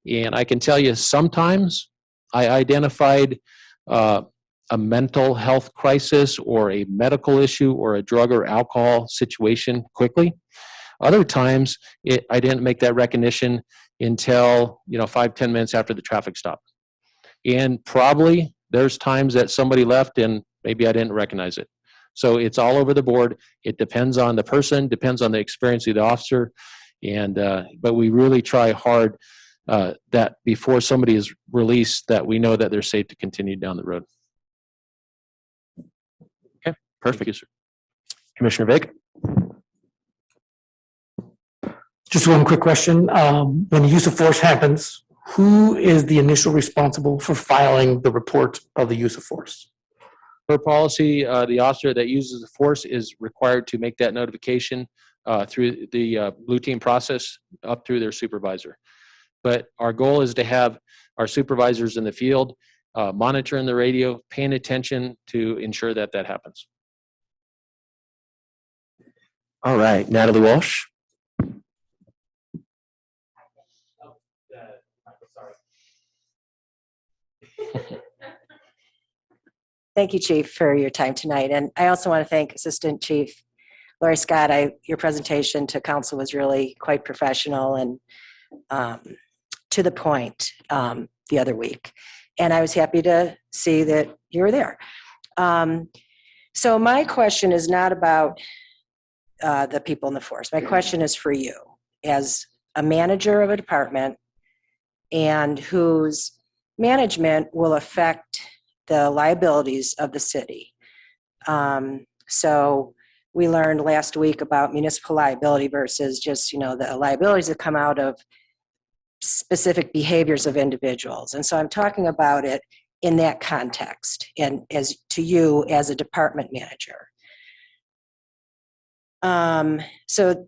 And I can tell you sometimes I identified a mental health crisis or a medical issue or a drug or alcohol situation quickly. Other times I didn't make that recognition until 5-10 minutes after the traffic stop. And probably there's times that somebody left and maybe I didn't recognize it. So it's all over the board. It depends on the person, depends on the experience of the officer. And but we really try hard that before somebody is released that we know that they're safe to continue down the road. Okay, perfect. You, sir. Commissioner Vick. Just one quick question. When the use of force happens, who is the initial responsible for filing the report of the use of force? Per policy, the officer that uses the force is required to make that notification through the blue team process up through their supervisor. But our goal is to have our supervisors in the field monitoring the radio, paying attention to ensure that that happens. All right, Natalie Walsh. Thank you, Chief, for your time tonight. And I also want to thank Assistant Chief Lori Scott. Your presentation to council was really quite professional and to the point the other week. And I was happy to see that you were there. So my question is not about the people in the force. My question is for you as a manager of a department and whose management will affect the liabilities of the city. So we learned last week about municipal liability versus just, the liabilities that come out of specific behaviors of individuals. And so I'm talking about it in that context and as to you as a department manager. So,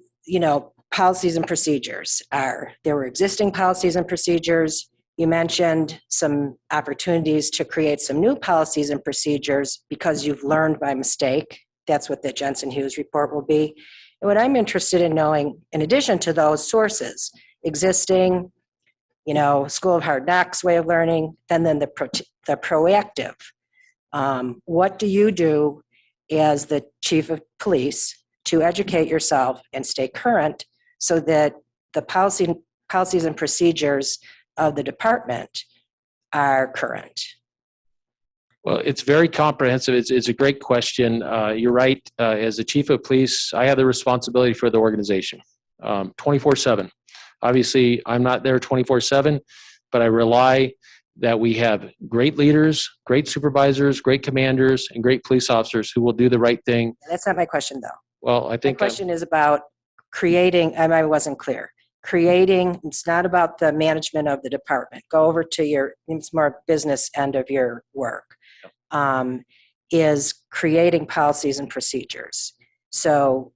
policies and procedures there were existing policies and procedures. You mentioned some opportunities to create some new policies and procedures because you've learned by mistake. That's what the Jensen Hughes report will be. And what I'm interested in knowing, in addition to those sources, existing, School of Hard Knocks way of learning, and then the proactive. What do you do as the chief of police to educate yourself and stay current so that the policies and procedures of the department are current? Well, it's very comprehensive. It's a great question. You're right. As the chief of police, I have the responsibility for the organization 24/7. Obviously, I'm not there 24/7, but I rely that we have great leaders, great supervisors, great commanders, and great police officers who will do the right thing. That's not my question, though. Well, I My think question is about creating, I wasn't clear. Creating, it's not about the management of the department. Go over to your, it's more business end of your work. Is creating policies and procedures. So,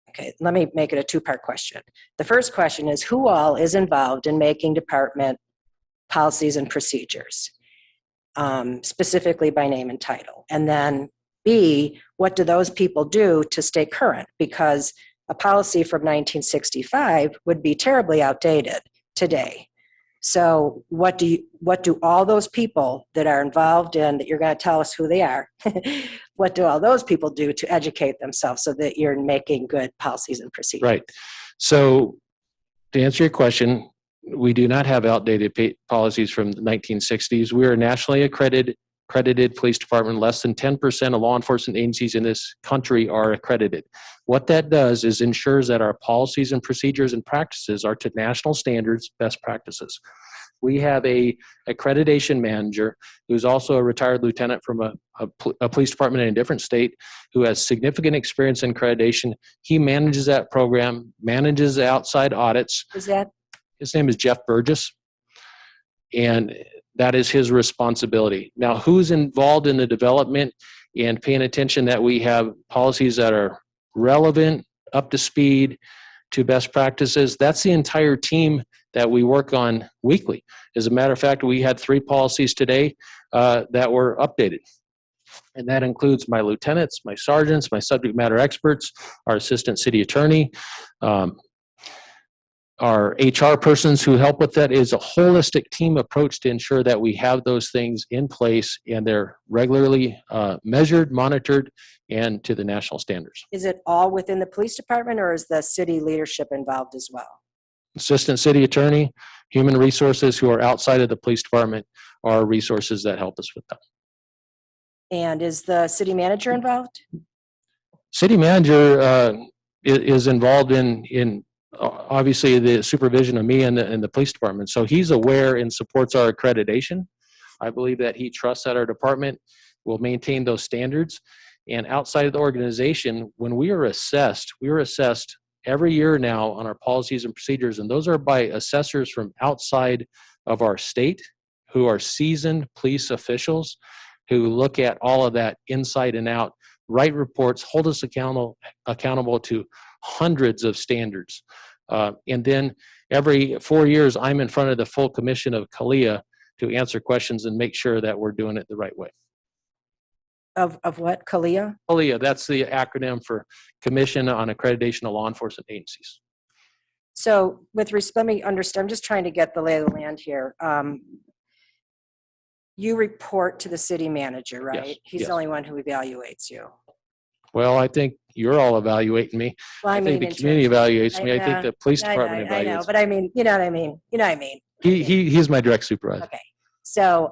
okay, let me make it a two-part question. The first question is, who all is involved in making department policies and procedures, specifically by name and title? And then B, what do those people do to stay current? Because a policy from 1965 would be terribly outdated today. So what do all those people that are involved in, that you're going to tell us who they are, what do all those people do to educate themselves so that you're making good policies and procedures? Right. So to answer your question, we do not have outdated policies from the 1960s. We are a nationally accredited police department. Less than 10% of law enforcement agencies in this country are accredited. What that does is ensures that our policies and procedures and practices are to national standards, best practices. We have a accreditation manager who's also a retired lieutenant from a police department in a different state who has significant experience in accreditation. He manages that program, manages outside audits. Is that? His name is Jeff Burgess, and that is his responsibility. Now, who's involved in the development and paying attention that we have policies that are relevant, up to speed, to best practices? That's the entire team that we work on weekly. As a matter of fact, we had 3 policies today that were updated. And that includes my lieutenants, my sergeants, my subject matter experts, our assistant city attorney, our HR persons who help with that. Is a holistic team approach to ensure that we have those things in place and they're regularly measured, monitored, and to the national standards. Is it all within the police department, or is the city leadership involved as well? Assistant city attorney, human resources who are outside of the police department are resources that help us with that. And is the city manager involved? City manager is involved in obviously the supervision of me and the police department. So he's aware and supports our accreditation. I believe that he trusts that our department will maintain those standards. And outside of the organization, when we are assessed every year now on our policies and procedures, and those are by assessors from outside of our state who are seasoned police officials who look at all of that inside and out, write reports, hold us accountable to hundreds of standards. And then every 4 years, I'm in front of the full commission of CALEA to answer questions and make sure that we're doing it the right way. Of what, CALEA? CALEA, that's the acronym for Commission on Accreditation of Law Enforcement Agencies. So with respect, let me understand, I'm just trying to get the lay of the land here. You report to the city manager, right? Yes, He's yes. the only one who evaluates you. Well, I think you're all evaluating me. Well, I think the community evaluates me. I think the police department I know, evaluates but I mean, you know what I mean? You know what I mean? me. He's my direct supervisor. Okay. So,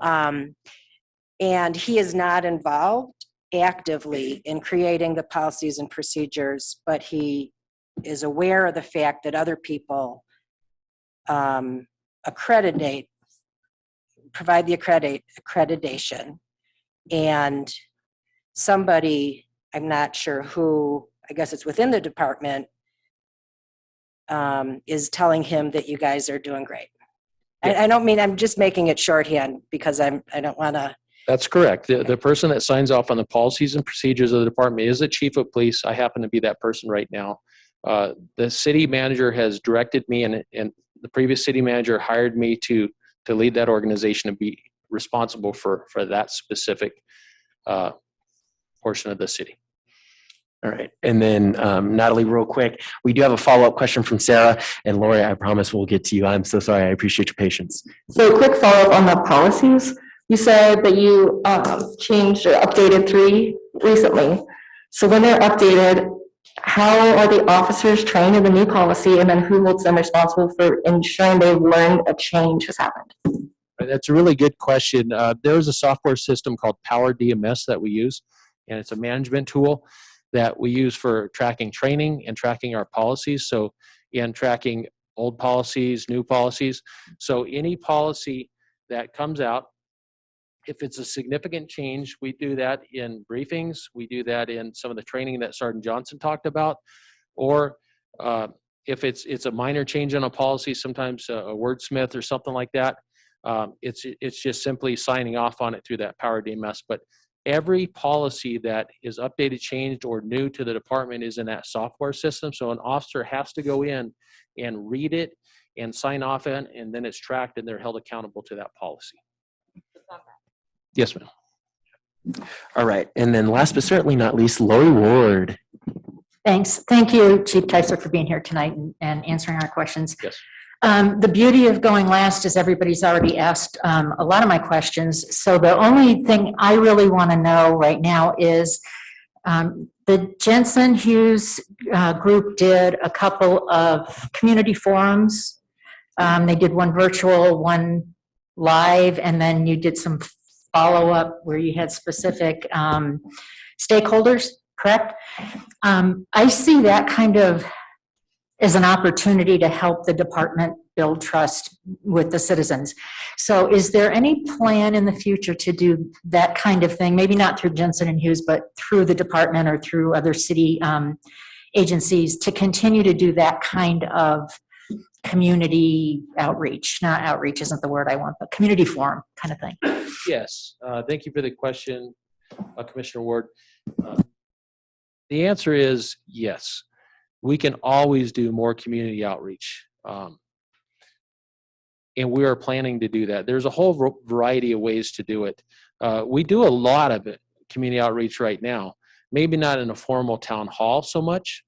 and he is not involved actively in creating the policies and procedures, but he is aware of the fact that other people provide the accreditation, and somebody, I'm not sure who, I guess it's within the department, is telling him that you guys are doing great. I don't mean, I'm just making it shorthand because I don't want to. That's correct. The person that signs off on the policies and procedures of the department is the chief of police. I happen to be that person right now. The city manager has directed me, and the previous city manager hired me to lead that organization and be responsible for that specific portion of the city. All right. And then Natalie, real quick, we do have a follow-up question from Sarah. And Lori, I promise we'll get to you. I'm so sorry. I appreciate your patience. So quick follow-up on the policies. You said that you changed or updated 3 recently. So when they're updated, how are the officers trained in the new policy, and then who holds them responsible for ensuring they've learned a change has happened? That's a really good question. There's a software system called Power DMS that we use, and it's a management tool that we use for tracking training and tracking our policies. So, and tracking old policies, new policies. So any policy that comes out, if it's a significant change, we do that in briefings. We do that in some of the training that Sergeant Johnson talked about. Or if it's a minor change on a policy, sometimes a wordsmith or something like that, it's just simply signing off on it through that Power DMS. But every policy that is updated, changed, or new to the department is in that software system. So an officer has to go in and read it and sign off on it, and then it's tracked and they're held accountable to that policy. Yes, ma'am. All right. And then last but certainly not least, Lori Ward. Thanks. Thank you, Chief Ticer, for being here tonight and answering our questions. Yes. The beauty of going last is everybody's already asked a lot of my questions. So the only thing I really want to know right now is the Jensen Hughes group did a couple of community forums. They did one virtual, one live, and then you did some follow-up where you had specific stakeholders, correct? I see that kind of as an opportunity to help the department build trust with the citizens. So is there any plan in the future to do that kind of thing? Maybe not through Jensen and Hughes, but through the department or through other city agencies to continue to do that kind of community outreach. Not outreach isn't the word I want, but community forum kind of thing. Yes. Thank you for the question, Commissioner Ward. The answer is yes. We can always do more community outreach. And we are planning to do that. There's a whole variety of ways to do it. We do a lot of it, community outreach right now, maybe not in a formal town hall so much.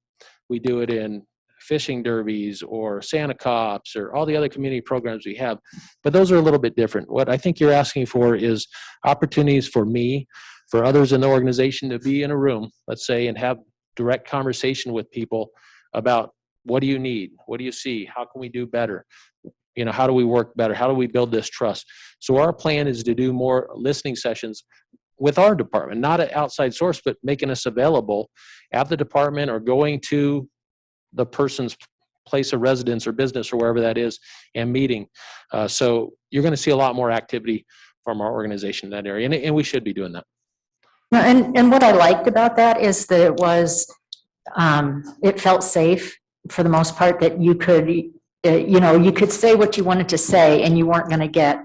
We do it in fishing derbies or Santa Cops or all the other community programs we have, but those are a little bit different. What I think you're asking for is opportunities for me, for others in the organization to be in a room, let's say, and have direct conversation with people about what do you need? What do you see? How can we do better? You know, how do we work better? How do we build this trust? So our plan is to do more listening sessions with our department, not an outside source, but making us available at the department or going to the person's place of residence or business or wherever that is and meeting. So you're going to see a lot more activity from our organization in that area, and we should be doing that. And what I liked about that is that it was, it felt safe for the most part, that you could, you could say what you wanted to say and you weren't going to get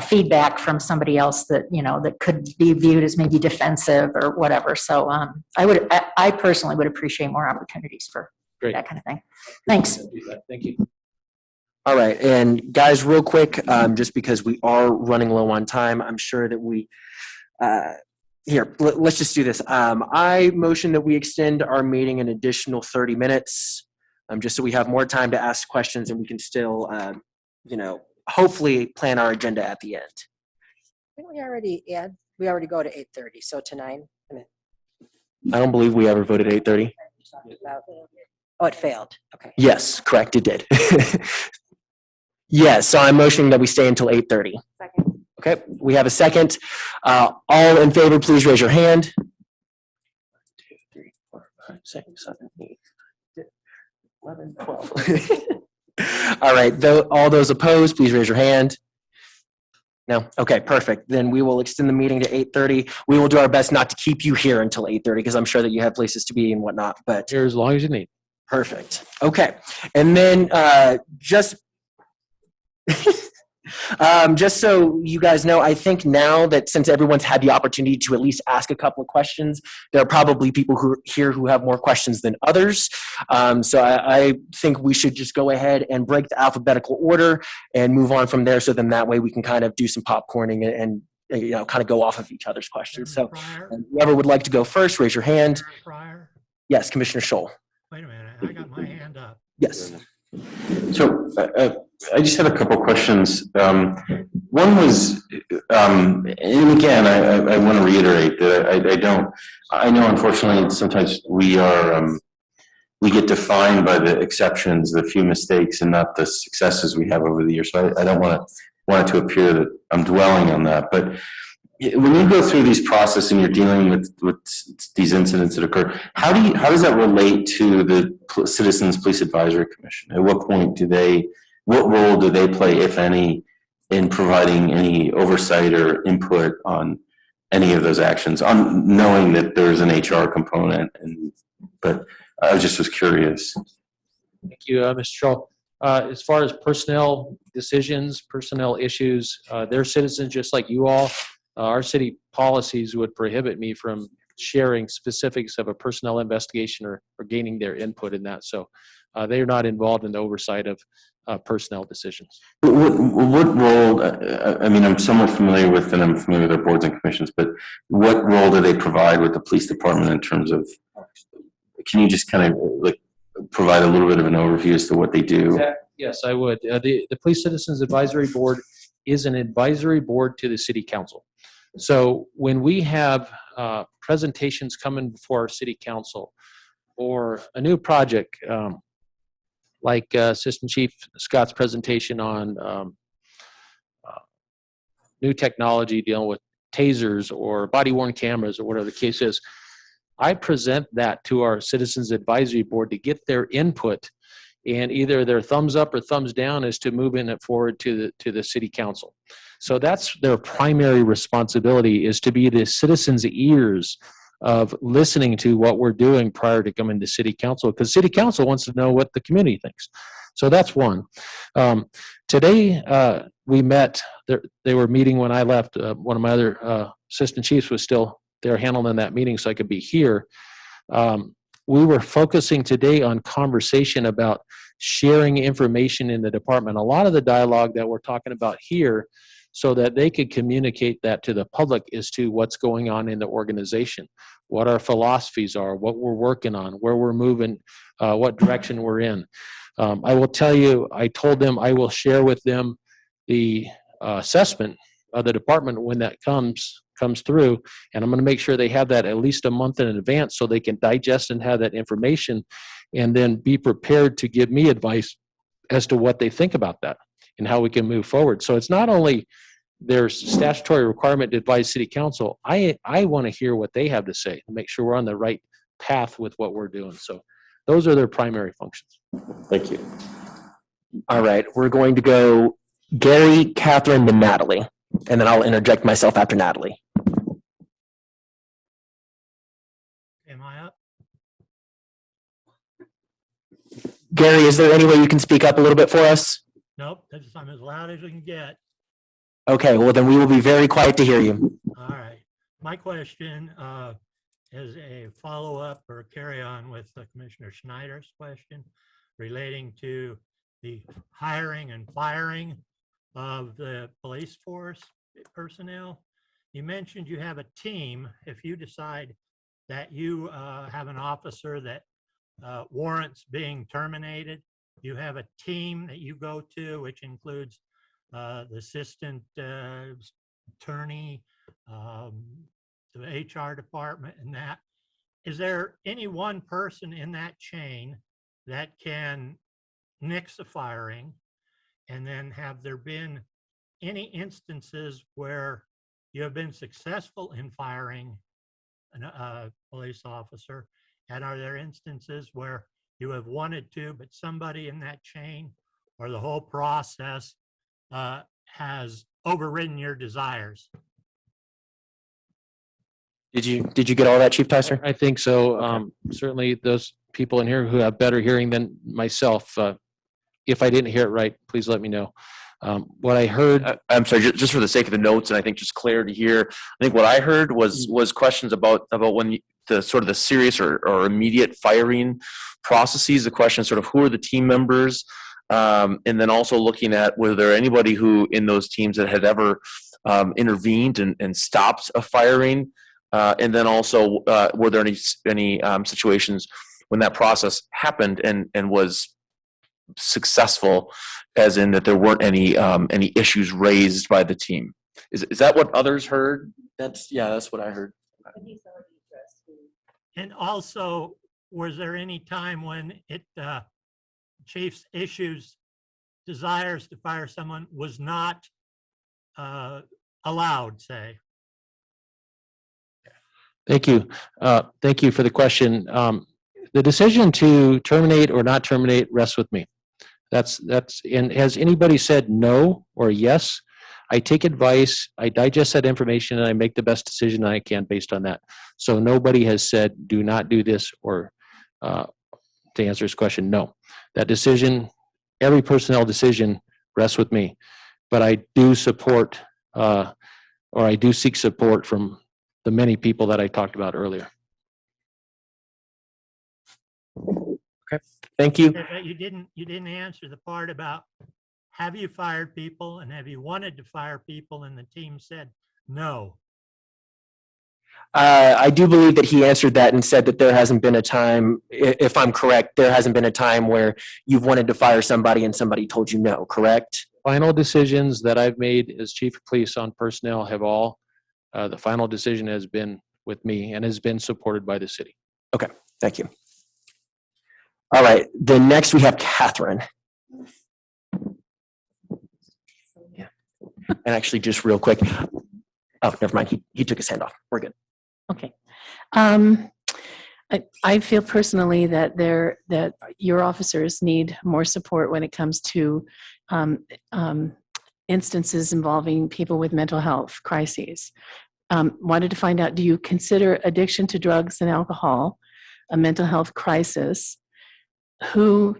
feedback from somebody else that, that could be viewed as maybe defensive or whatever. So I personally would appreciate more opportunities for that kind of thing. Thanks. Thank you. All right. And guys, real quick, just because we are running low on time, I'm sure that we, let's just do this. I motion that we extend our meeting an additional 30 minutes, just so we have more time to ask questions and we can still, hopefully plan our agenda at the end. Didn't we already go to 8:30, so to 9? I don't believe we ever voted 8:30. Oh, it failed. Okay. Yes, correct, it did. Yes, so I'm motioning that we stay until 8:30. Second. Okay, we have a second. All in favor, please raise your hand. 1, 2, 3, 4, 5, 6, 7, 8, 11, 12. All right, all those opposed, please raise your hand. No? Okay, perfect. Then we will extend the meeting to 8:30. We will do our best not to keep you here until 8:30 because I'm sure that you have places to be and whatnot. But here as long as you need. Perfect. Okay, and then just so you guys know, I think now that since everyone's had the opportunity to at least ask a couple of questions, there are probably people who have more questions than others. So I think we should just go ahead and break the alphabetical order and move on from there. So then that way we can kind of do some popcorning and kind of go off of each other's questions. So whoever would like to go first, raise your hand. Yes, Commissioner Scholl. Wait a minute, I got my hand up. Yes. So I just had a couple questions. One was, and again, I want to reiterate that I know unfortunately sometimes we get defined by the exceptions, the few mistakes, and not the successes we have over the years. So I don't want to want it to appear that I'm dwelling on that. But when you go through these processes and you're dealing with these incidents that occur, how does that relate to the Citizens Police Advisory Commission? At what point what role do they play, if any, in providing any oversight or input on any of those actions, on knowing that there's an HR component? But I was curious. Thank you, Mr. Shaw. As far as personnel decisions, personnel issues, they're citizens just like you all. Our city policies would prohibit me from sharing specifics of a personnel investigation or gaining their input in that. So they are not involved in the oversight of personnel decisions. What role, I mean, I'm somewhat familiar with, and I'm familiar with their boards and commissions, but what role do they provide with the police department in terms of, can you just kind of like provide a little bit of an overview as to what they do? Yes, I would. The Police Citizens Advisory Board is an advisory board to the City Council. So when we have presentations coming before our City Council or a new project, like Assistant Chief Scott's presentation on new technology dealing with tasers or body-worn cameras or whatever the case is, I present that to our Citizens Advisory Board to get their input and either their thumbs up or thumbs down as to moving it forward to the City Council. So that's their primary responsibility, is to be the citizens' ears of listening to what we're doing prior to coming to City Council, because City Council wants to know what the community thinks. So that's one. Today, we met, they were meeting when I left. One of my other assistant chiefs was still there handling that meeting, so I could be here. We were focusing today on conversation about sharing information in the department. A lot of the dialogue that we're talking about here, so that they could communicate that to the public as to what's going on in the organization, what our philosophies are, what we're working on, where we're moving, what direction we're in. I will tell you, I told them I will share with them the assessment of the department when that comes through, and I'm going to make sure they have that at least a month in advance so they can digest and have that information and then be prepared to give me advice as to what they think about that and how we can move forward. So it's not only there's statutory requirement to advise City Council, I want to hear what they have to say and make sure we're on the right path with what we're doing. So those are their primary functions. Thank you. All right, we're going to go Gary, Catherine, then Natalie, and then I'll interject myself after Natalie. Am I up? Gary, is there any way you can speak up a little bit for us? Nope, I'm as loud as I can get. Okay, well then we will be very quiet to hear you. All right. My question is a follow-up or carry on with Commissioner Schneider's question relating to the hiring and firing of the police force personnel. You mentioned you have a team. If you decide that you have an officer that warrants being terminated, you have a team that you go to, which includes the assistant attorney, the HR department, and that. Is there any one person in that chain that can nix a firing? And then have there been any instances where you have been successful in firing a police officer? And are there instances where you have wanted to, but somebody in that chain or the whole process has overridden your desires? Did you get all that, Chief Ticer? I think so. Certainly those people in here who have better hearing than myself, if I didn't hear it right, please let me know. What I heard. I'm sorry, just for the sake of the notes, and I think just clarity here. I think what I heard was questions about when the sort of the serious or immediate firing processes. The question sort of who are the team members, and then also looking at were there anybody who in those teams that had ever intervened and stopped a firing, and then also were there any situations when that process happened and was successful, as in that there weren't any issues raised by the team. Is that what others heard? That's what I heard. And also, was there any time when chief's issues desires to fire someone was not allowed, say? Thank you. Thank you for the question. The decision to terminate or not terminate rests with me. And has anybody said no or yes? I take advice, I digest that information, and I make the best decision I can based on that. So nobody has said, do not do this, or to answer this question, no. That decision, every personnel decision rests with me. But I do support, or I do seek support from the many people that I talked about earlier. Okay, thank you. But you didn't answer the part about, have you fired people and have you wanted to fire people and the team said no? I do believe that he answered that and said that there hasn't been a time, if I'm correct, there hasn't been a time where you've wanted to fire somebody and somebody told you no, correct? Final decisions that I've made as chief of police on personnel have all, the final decision has been with me and has been supported by the city. Okay, thank you. All right, then next we have Catherine. Yeah. And actually, just real quick, oh, never mind, he took his hand off. We're good. Okay. I feel personally that that your officers need more support when it comes to instances involving people with mental health crises. Wanted to find out, do you consider addiction to drugs and alcohol a mental health crisis? Who,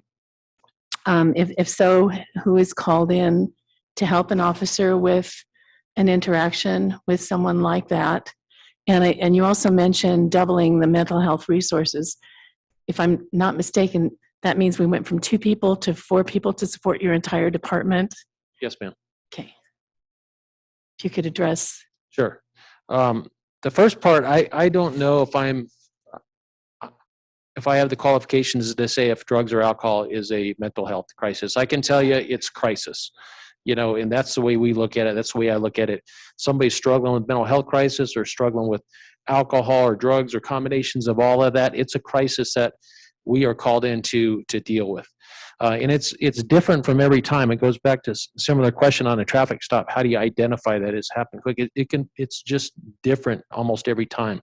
if so, who is called in to help an officer with an interaction with someone like that? And you also mentioned doubling the mental health resources. If I'm not mistaken, that means we went from 2 people to 4 people to support your entire department. Yes, ma'am. Okay. If you could address. Sure. The first part, I don't know if I have the qualifications to say if drugs or alcohol is a mental health crisis. I can tell you it's crisis, and that's the way we look at it. That's the way I look at it. Somebody's struggling with mental health crisis or struggling with alcohol or drugs or combinations of all of that. It's a crisis that we are called in to deal with. And it's different from every time. It goes back to a similar question on a traffic stop. How do you identify that it's happened quick? It's just different almost every time.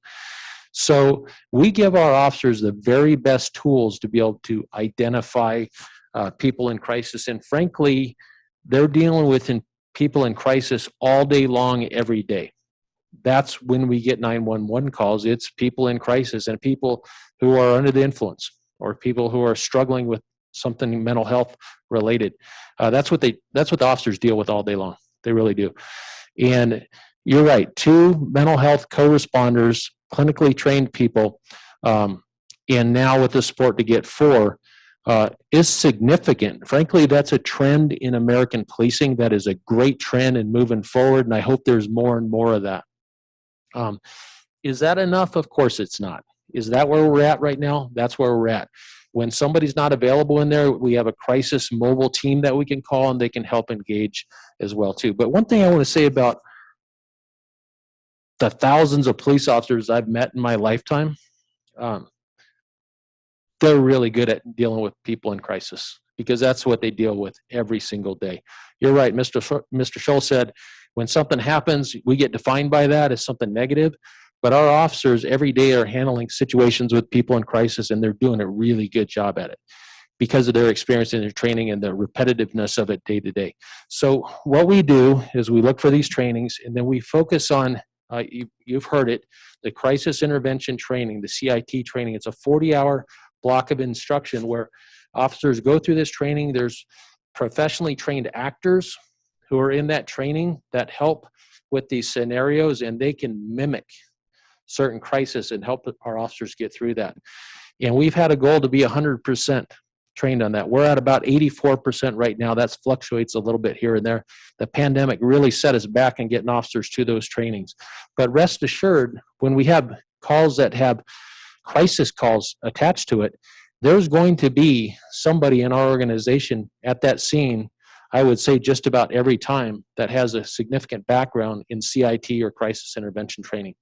So we give our officers the very best tools to be able to identify people in crisis. And frankly, they're dealing with people in crisis all day long, every day. That's when we get 911 calls. It's people in crisis and people who are under the influence or people who are struggling with something mental health related. That's what the officers deal with all day long. They really do. And you're right, 2 mental health co-responders, clinically trained people, and now with the support to get 4 is significant. Frankly, that's a trend in American policing. That is a great trend and moving forward, and I hope there's more and more of that. Is that enough? Of course it's not. Is that where we're at right now? That's where we're at. When somebody's not available in there, we have a crisis mobile team that we can call and they can help engage as well too. But one thing I want to say about the thousands of police officers I've met in my lifetime, they're really good at dealing with people in crisis because that's what they deal with every single day. You're right, Mr. Scholl said, when something happens, we get defined by that as something negative, but our officers every day are handling situations with people in crisis and they're doing a really good job at it because of their experience and their training and the repetitiveness of it day to day. So what we do is we look for these trainings and then we focus on, you've heard it, the crisis intervention training, the CIT training. It's a 40-hour block of instruction where officers go through this training. There's professionally trained actors who are in that training that help with these scenarios and they can mimic certain crises and help our officers get through that. And we've had a goal to be 100% trained on that. We're at about 84% right now. That fluctuates a little bit here and there. The pandemic really set us back in getting officers to those trainings. But rest assured, when we have calls that have crisis calls attached to it, there's going to be somebody in our organization at that scene, I would say just about every time, that has a significant background in CIT or crisis intervention training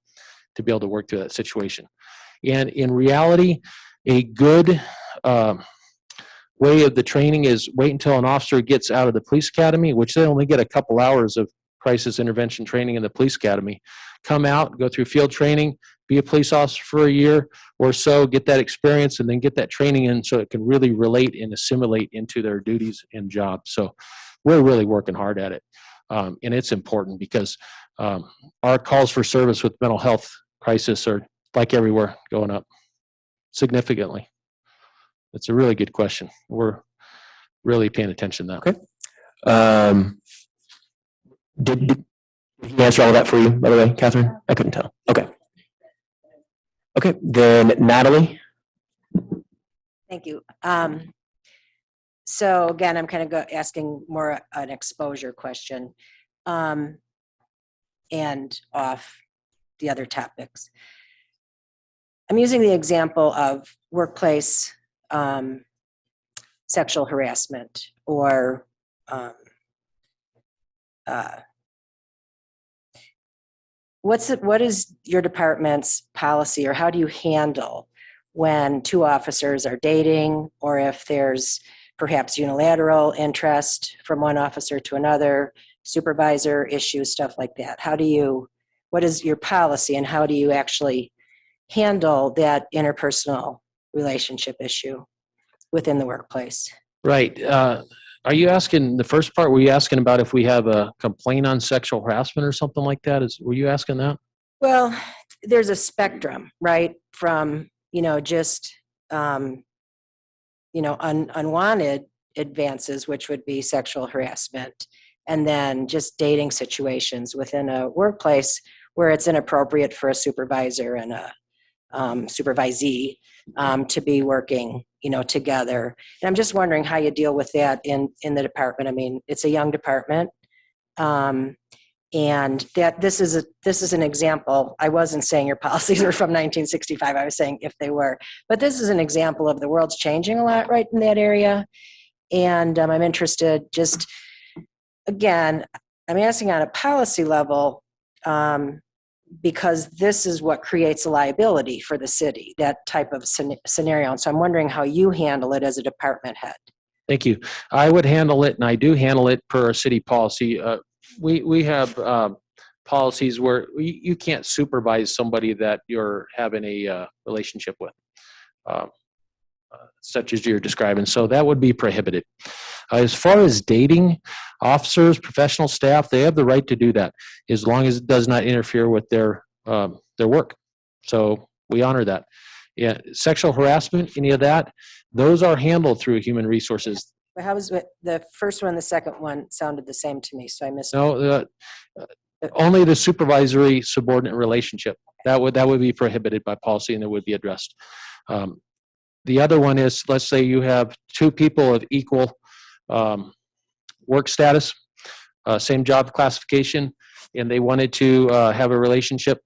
to be able to work through that situation. And in reality, a good way of the training is wait until an officer gets out of the police academy, which they only get a couple hours of crisis intervention training in the police academy. Come out, go through field training, be a police officer for a year or so, get that experience, and then get that training in so it can really relate and assimilate into their duties and jobs. So we're really working hard at it. And it's important because our calls for service with mental health crisis are, like everywhere, going up significantly. That's a really good question. We're really paying attention to that. Okay. Did he answer all of that for you, by the way, Catherine? I couldn't tell. Okay. Okay, then Natalie. Thank you. So again, I'm kind of asking more an exposure question and off the other topics. I'm using the example of workplace sexual harassment or what is your department's policy, or how do you handle when two officers are dating, or if there's perhaps unilateral interest from one officer to another, supervisor issues, stuff like that? What is your policy, and how do you actually handle that interpersonal relationship issue within the workplace? Right. Are you asking the first part? Were you asking about if we have a complaint on sexual harassment or something like that? Were you asking that? Well, there's a spectrum, right? From, just, unwanted advances, which would be sexual harassment, and then just dating situations within a workplace where it's inappropriate for a supervisor and a supervisee to be working, together. And I'm just wondering how you deal with that in the department. I mean, it's a young department. And that this is an example. I wasn't saying your policies are from 1965. I was saying if they were, but this is an example of the world's changing a lot right in that area. And I'm interested, just again, I'm asking on a policy level, because this is what creates a liability for the city, that type of scenario. And so I'm wondering how you handle it as a department head. Thank you. I would handle it, and I do handle it per our city policy. We have policies where you can't supervise somebody that you're having a relationship with, such as you're describing. So that would be prohibited. As far as dating officers, professional staff, they have the right to do that as long as it does not interfere with their work. So we honor that. Yeah, sexual harassment, any of that, those are handled through human resources. But how was the first one, the second one sounded the same to me, so I missed. No, only the supervisory subordinate relationship. That would be prohibited by policy, and it would be addressed. The other one is, let's say you have two people of equal work status, same job classification, and they wanted to have a relationship.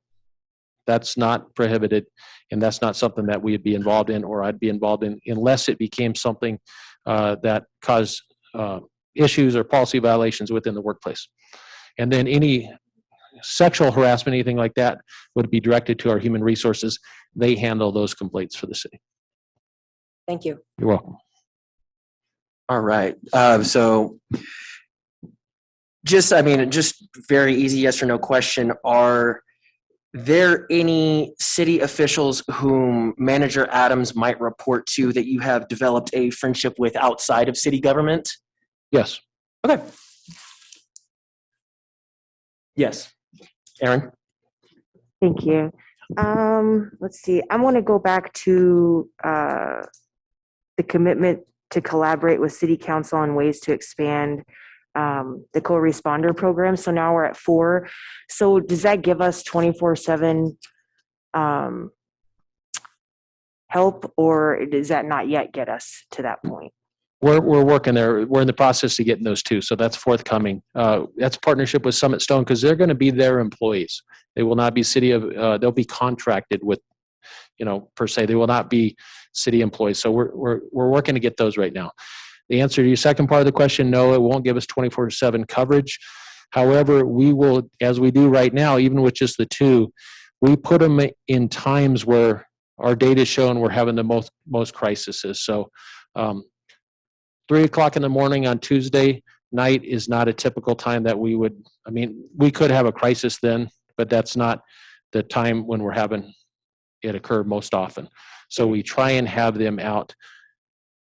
That's not prohibited, and that's not something that we'd be involved in, or I'd be involved in, unless it became something that caused issues or policy violations within the workplace. And then any sexual harassment, anything like that, would be directed to our human resources. They handle those complaints for the city. Thank you. You're welcome. All right. So just very easy yes or no question. Are there any city officials whom Manager Adams might report to that you have developed a friendship with outside of city government? Yes. Okay. Yes. Aaron? Thank you. Let's see. I want to go back to the commitment to collaborate with City Council on ways to expand the co-responder program. So now we're at 4. So does that give us 24/7 help, or does that not yet get us to that point? We're working there. We're in the process of getting those too. So that's forthcoming. That's partnership with Summit Stone, because they're going to be their employees. They will not be they'll be contracted with, per se. They will not be city employees. So we're working to get those right now. The answer to your second part of the question, no, it won't give us 24/7 coverage. However, we will, as we do right now, even with just the 2, we put them in times where our data is showing we're having the most crises. So 3 o'clock in the morning on Tuesday night is not a typical time that we would I mean, we could have a crisis then, but that's not the time when we're having it occur most often. So we try and have them out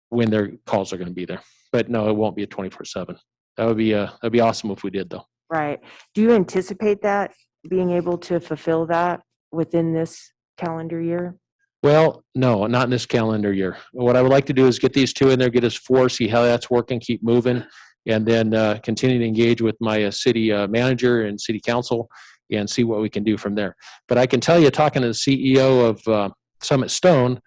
when their calls are going to be there. But no, it won't be a 24/7. That'd be awesome if we did though. Right. Do you anticipate that being able to fulfill that within this calendar year? Well, no, not in this calendar year. What I would like to do is get these two in there, get us 4, see how that's working, keep moving, and then continue to engage with my city manager and city council and see what we can do from there. But I can tell you, talking to the CEO of Summit Stone,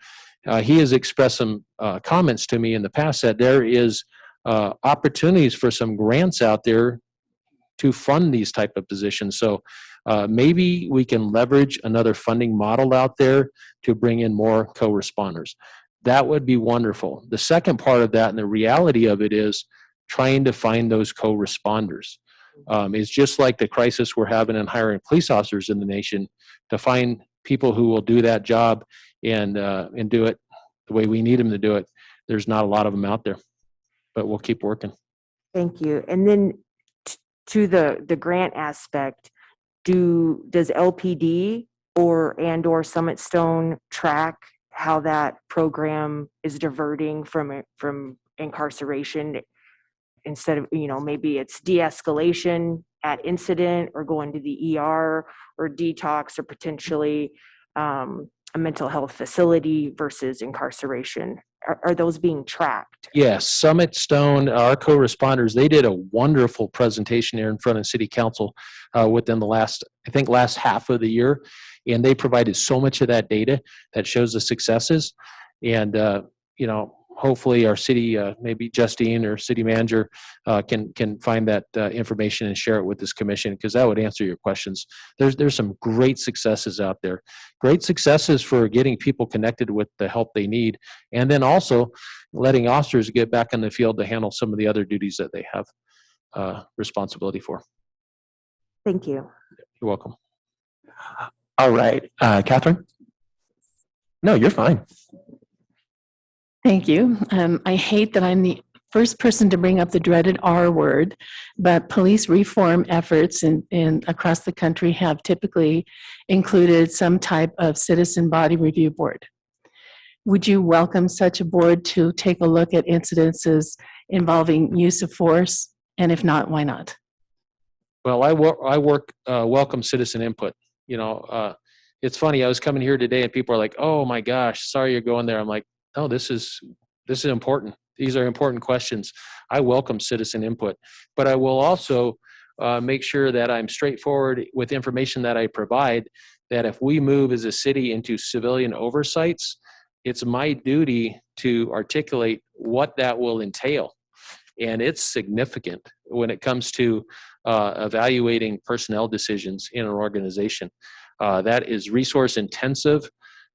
he has expressed some comments to me in the past that there is opportunities for some grants out there to fund these type of positions. So maybe we can leverage another funding model out there to bring in more co-responders. That would be wonderful. The second part of that and the reality of it is trying to find those co-responders. It's just like the crisis we're having in hiring police officers in the nation, to find people who will do that job and do it the way we need them to do it. There's not a lot of them out there, but we'll keep working. Thank you. And then to the grant aspect, does LPD or Summit Stone track how that program is diverting from incarceration, instead of, maybe it's de-escalation at incident, or going to the ER, or detox, or potentially a mental health facility versus incarceration? Are those being tracked? Yes, Summit Stone, our co-responders, they did a wonderful presentation here in front of City Council within the last half of the year. And they provided so much of that data that shows the successes. And, hopefully our city, maybe Justine or city manager can find that information and share it with this commission, because that would answer your questions. There's some great successes out there. Great successes for getting people connected with the help they need, and then also letting officers get back in the field to handle some of the other duties that they have responsibility for. Thank you. You're welcome. All right, Catherine? No, you're fine. Thank you. I hate that I'm the first person to bring up the dreaded R word, but police reform efforts in across the country have typically included some type of citizen body review board. Would you welcome such a board to take a look at incidences involving use of force? And if not, why not? Well, I welcome citizen input. It's funny. I was coming here today and people are like, "Oh my gosh, sorry you're going there." I'm like, "No, this is important. These are important questions." I welcome citizen input, but I will also make sure that I'm straightforward with information that I provide, that if we move as a city into civilian oversights, it's my duty to articulate what that will entail. And it's significant when it comes to evaluating personnel decisions in an organization. That is resource intensive.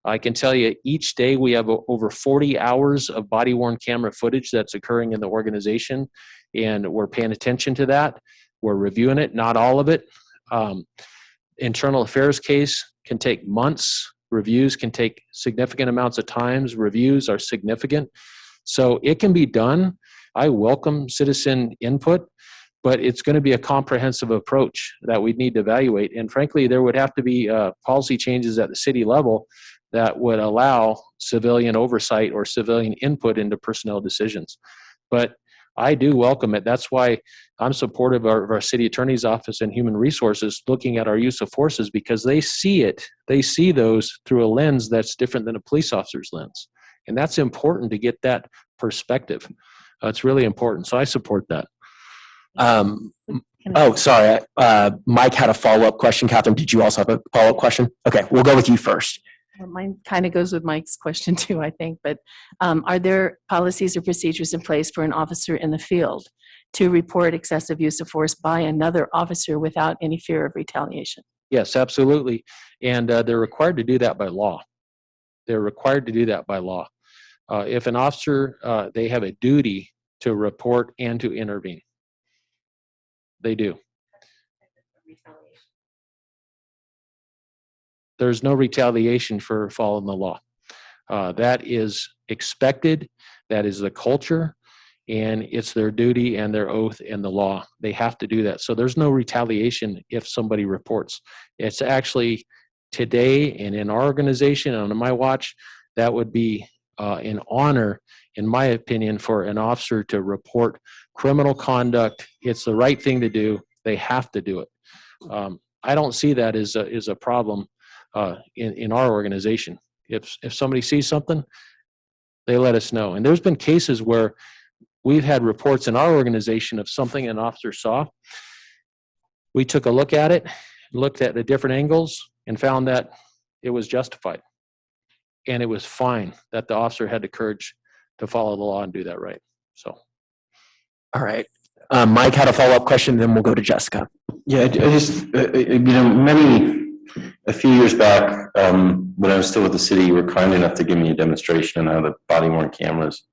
I can tell you each day we have over 40 hours of body-worn camera footage that's occurring in the organization, and we're paying attention to that. We're reviewing it, not all of it. Internal affairs case can take months. Reviews can take significant amounts of times. Reviews are significant. So it can be done. I welcome citizen input, but it's going to be a comprehensive approach that we need to evaluate. And frankly, there would have to be policy changes at the city level that would allow civilian oversight or civilian input into personnel decisions. But I do welcome it. That's why I'm supportive of our city attorney's office and human resources looking at our use of forces, because they see it. They see those through a lens that's different than a police officer's lens. And that's important to get that perspective. It's really important. So I support that. Oh, sorry. Mike had a follow-up question. Catherine, did you also have a follow-up question? Okay, we'll go with you first. Well, mine kind of goes with Mike's question too, I think, but are there policies or procedures in place for an officer in the field to report excessive use of force by another officer without any fear of retaliation? Yes, absolutely. And they're required to do that by law. They're required to do that by law. If an officer, they have a duty to report and to intervene. They do. There's no retaliation for following the law. That is expected. That is the culture. and it's their duty and their oath and the law. They have to do that. So there's no retaliation if somebody reports. It's actually today and in our organization and on my watch, that would be an honor, in my opinion, for an officer to report criminal conduct. It's the right thing to do. They have to do it. I don't see that as a problem in our organization. If somebody sees something, they let us know. And there's been cases where we've had reports in our organization of something an officer saw. We took a look at it, looked at the different angles, and found that it was justified. And it was fine that the officer had the courage to follow the law and do that right. So. All right. Mike had a follow-up question, then we'll go to Jessica. Yeah, I just, a few years back, when I was still with the city, you were kind enough to give me a demonstration on how the body-worn cameras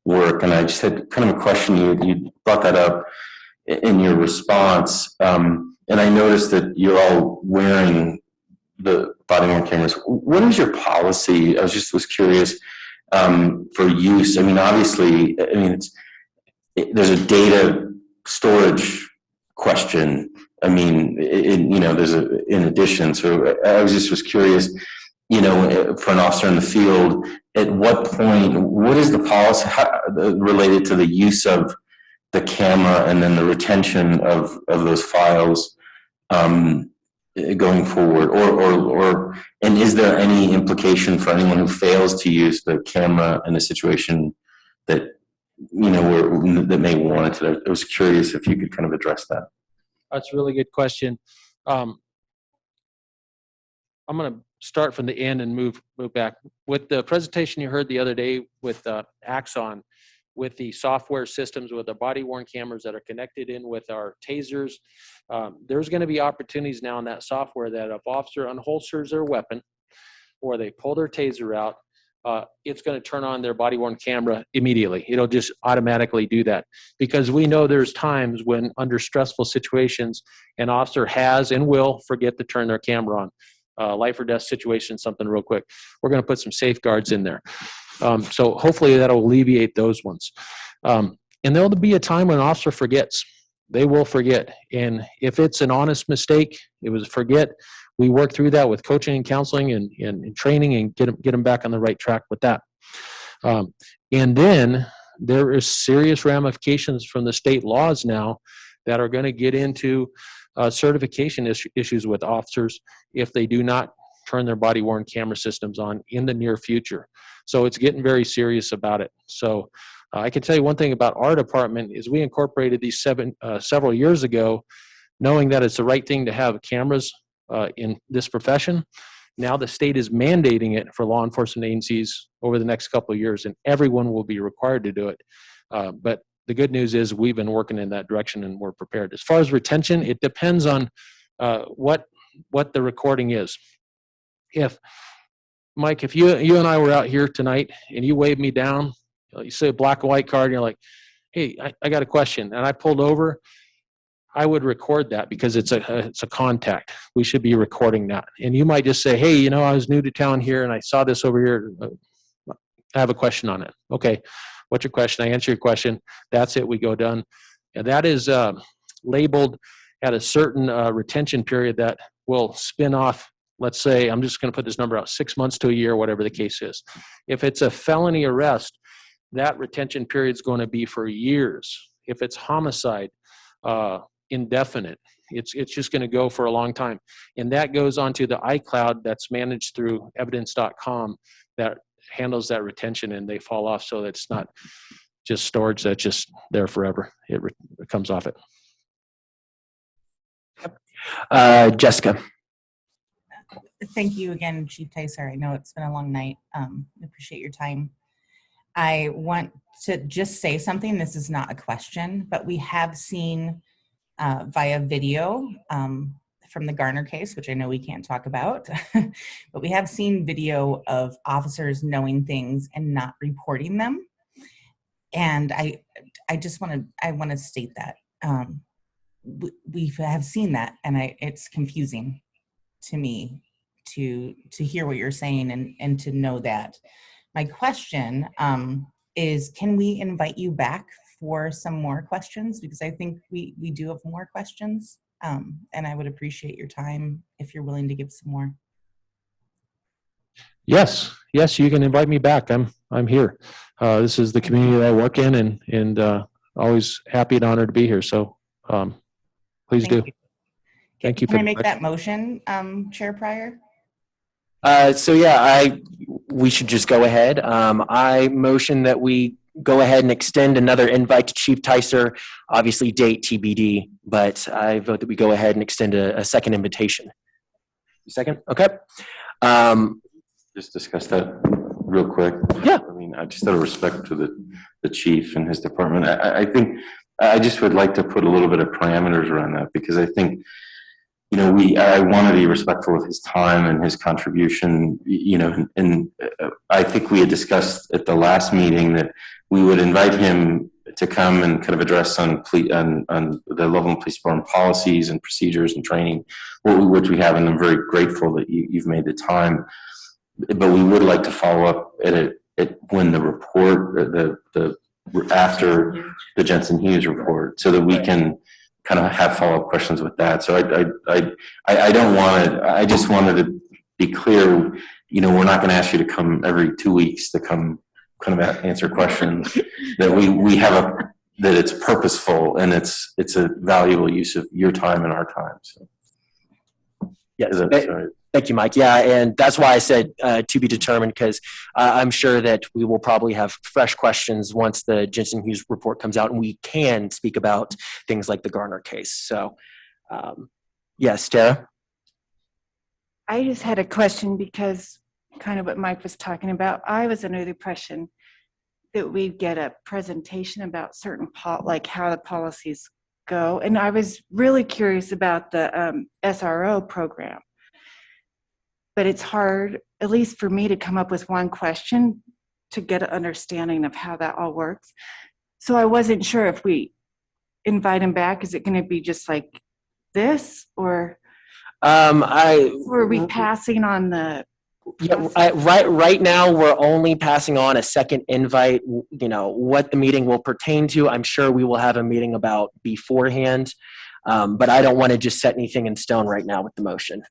work. And I just had kind of a question. You brought that up in your response. And I noticed that you're all wearing the body-worn cameras. What is your policy? I was curious for use. I mean, obviously, there's a data storage question. I mean, there's in addition. So I was curious, for an officer in the field, at what point, what is the policy related to the use of the camera and then the retention of those files going forward? And is there any implication for anyone who fails to use the camera in a situation that, that may warrant it? I was curious if you could kind of address that. That's a really good question. I'm going to start from the end and move back. With the presentation you heard the other day with Axon, with the software systems, with the body-worn cameras that are connected in with our tasers, there's going to be opportunities now in that software that if officer unholsters their weapon or they pull their taser out, it's going to turn on their body-worn camera immediately. It'll just automatically do that, because we know there's times when under stressful situations, an officer has and will forget to turn their camera on. Life or death situation, something real quick. We're going to put some safeguards in there. So hopefully that'll alleviate those ones. And there'll be a time when an officer forgets. They will forget. And if it's an honest mistake, it was forget. We work through that with coaching and counseling and training and get them back on the right track with that. And then there is serious ramifications from the state laws now that are going to get into certification issues with officers if they do not turn their body-worn camera systems on in the near future. So it's getting very serious about it. So I can tell you one thing about our department is we incorporated these several years ago, knowing that it's the right thing to have cameras in this profession. Now the state is mandating it for law enforcement agencies over the next couple of years, and everyone will be required to do it. But the good news is we've been working in that direction and we're prepared. As far as retention, it depends on what the recording is. If Mike, if you and I were out here tonight and you waved me down, you say a black and white card, and you're like, hey, I got a question, and I pulled over, I would record that because it's a contact. We should be recording that. And you might just say, hey, I was new to town here and I saw this over here. I have a question on it. Okay, what's your question? I answer your question. That's it. We go done. And that is labeled at a certain retention period that will spin off. Let's say, I'm just going to put this number out, 6 months to a year, whatever the case is. If it's a felony arrest, that retention period is going to be for years. If it's homicide, indefinite. It's just going to go for a long time. And that goes onto the iCloud that's managed through evidence.com that handles that retention, and they fall off so that it's not just storage that's just there forever. It comes off it. Jessica. Thank you again, Chief Ticer. I know it's been a long night. I appreciate your time. I want to just say something. This is not a question, but we have seen via video from the Garner case, which I know we can't talk about, but we have seen video of officers knowing things and not reporting them. And I want to state that we have seen that, and it's confusing to me to hear what you're saying and to know that. My question is, can we invite you back for some more questions because I think we do have more questions. And I would appreciate your time if you're willing to give some more. Yes, yes, you can invite me back. I'm here. This is the community that I work in, and always happy and honored to be here. So please do. Thank you. Can I make that motion, Chair Pryor? So yeah, we should just go ahead. I motion that we go ahead and extend another invite to Chief Ticer, obviously date TBD, but I vote that we go ahead and extend a second invitation. Second, okay. Just discuss that real quick. Yeah. I mean, just out of respect to the chief and his department, I think I just would like to put a little bit of parameters around that because I think, you know, I want to be respectful of his time and his contribution, you know, and I think we had discussed at the last meeting that we would invite him to come and kind of address on the Loveland Police Department policies and procedures and training, which we have, and I'm very grateful that you've made the time. But we would like to follow up at when the report, after the Jensen Hughes report, so that we can kind of have follow-up questions with that. So I don't want to, I just wanted to be clear, you know, we're not going to ask you to come every 2 weeks to come kind of answer questions, that we have that it's purposeful and it's a valuable use of your time and our time. So. Yes. Thank you, Mike. Yeah, and that's why I said to be determined, because I'm sure that we will probably have fresh questions once the Jensen Hughes report comes out, and we can speak about things like the Garner case. So, yes, Tara? I just had a question because kind of what Mike was talking about. I was under the impression that we'd get a presentation about certain, like how the policies go. And I was really curious about the SRO program. But it's hard, at least for me, to come up with one question to get an understanding of how that all works. So I wasn't sure if we invite him back, is it going to be just like this, or were we passing on the? Yeah, right now we're only passing on a second invite. You know what the meeting will pertain to. I'm sure we will have a meeting about beforehand, but I don't want to just set anything in stone right now with the motion.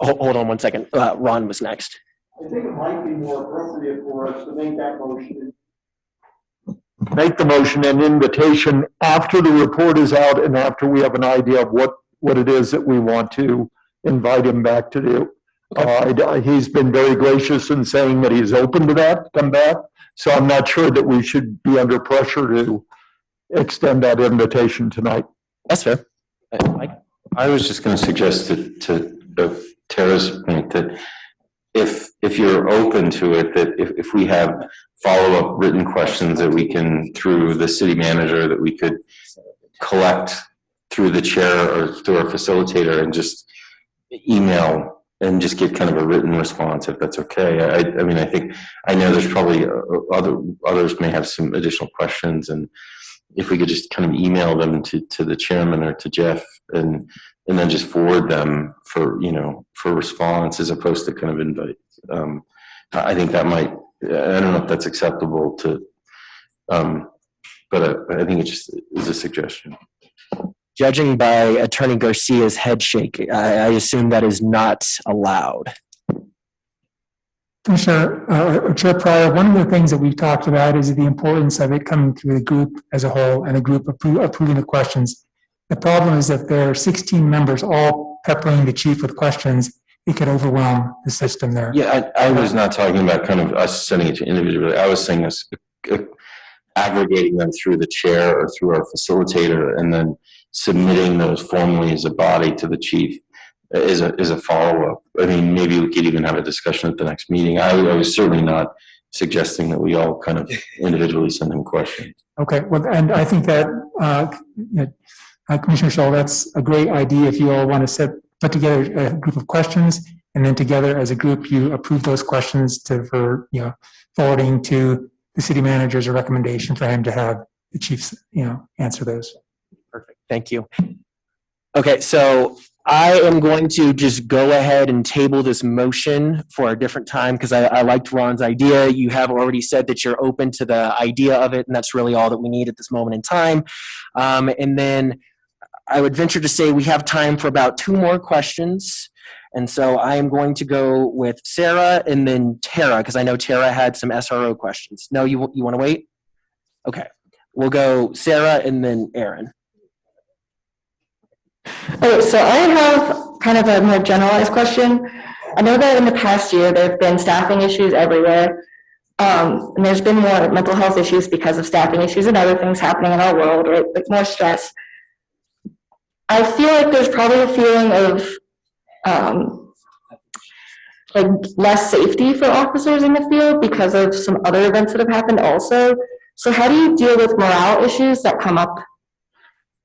Hold on one second. Ron was next. I think it might be more appropriate for us to make that motion. Make the motion an invitation after the report is out and after we have an idea of what it is that we want to invite him back to do. He's been very gracious in saying that he's open to that, come back. So I'm not sure that we should be under pressure to extend that invitation tonight. That's fair. I was just going to suggest to Tara's point that if you're open to it, that if we have follow-up written questions that we can, through the city manager, that we could collect through the chair or through our facilitator and just email and just get kind of a written response, if that's okay. I mean, I know there's probably others may have some additional questions, and if we could just kind of email them to the chairman or to Jeff and then just forward them for response as opposed to kind of invite. I think that might, I don't know if that's acceptable to, but I think it just is a suggestion. Judging by Attorney Garcia's head shake, I assume that is not allowed. Commissioner, Chair Pryor, one of the things that we've talked about is the importance of it coming through the group as a whole and a group approving the questions. The problem is if there are 16 members all peppering the chief with questions, it could overwhelm the system there. Yeah, I was not talking about kind of us sending it to individually. I was saying us aggregating them through the chair or through our facilitator and then submitting those formally as a body to the chief is a follow-up. I mean, maybe we could even have a discussion at the next meeting. I was certainly not suggesting that we all kind of individually send him questions. Okay, well, and I think that, Commissioner Shull, that's a great idea if you all want to put together a group of questions, and then together as a group, you approve those questions for forwarding to the city manager as a recommendation for him to have the chiefs, answer those. Perfect. Thank you. Okay, so I am going to just go ahead and table this motion for a different time because I liked Ron's idea. You have already said that you're open to the idea of it, and that's really all that we need at this moment in time. And then I would venture to say we have time for about 2 more questions. And so I am going to go with Sarah and then Tara, because I know Tara had some SRO questions. No, you want to wait? Okay. We'll go Sarah and then Aaron. Okay, so I have kind of a more generalized question. I know that in the past year, there have been staffing issues everywhere. And there's been more mental health issues because of staffing issues and other things happening in our world, right? Like more stress. I feel like there's probably a feeling of like less safety for officers in the field because of some other events that have happened also. So how do you deal with morale issues that come up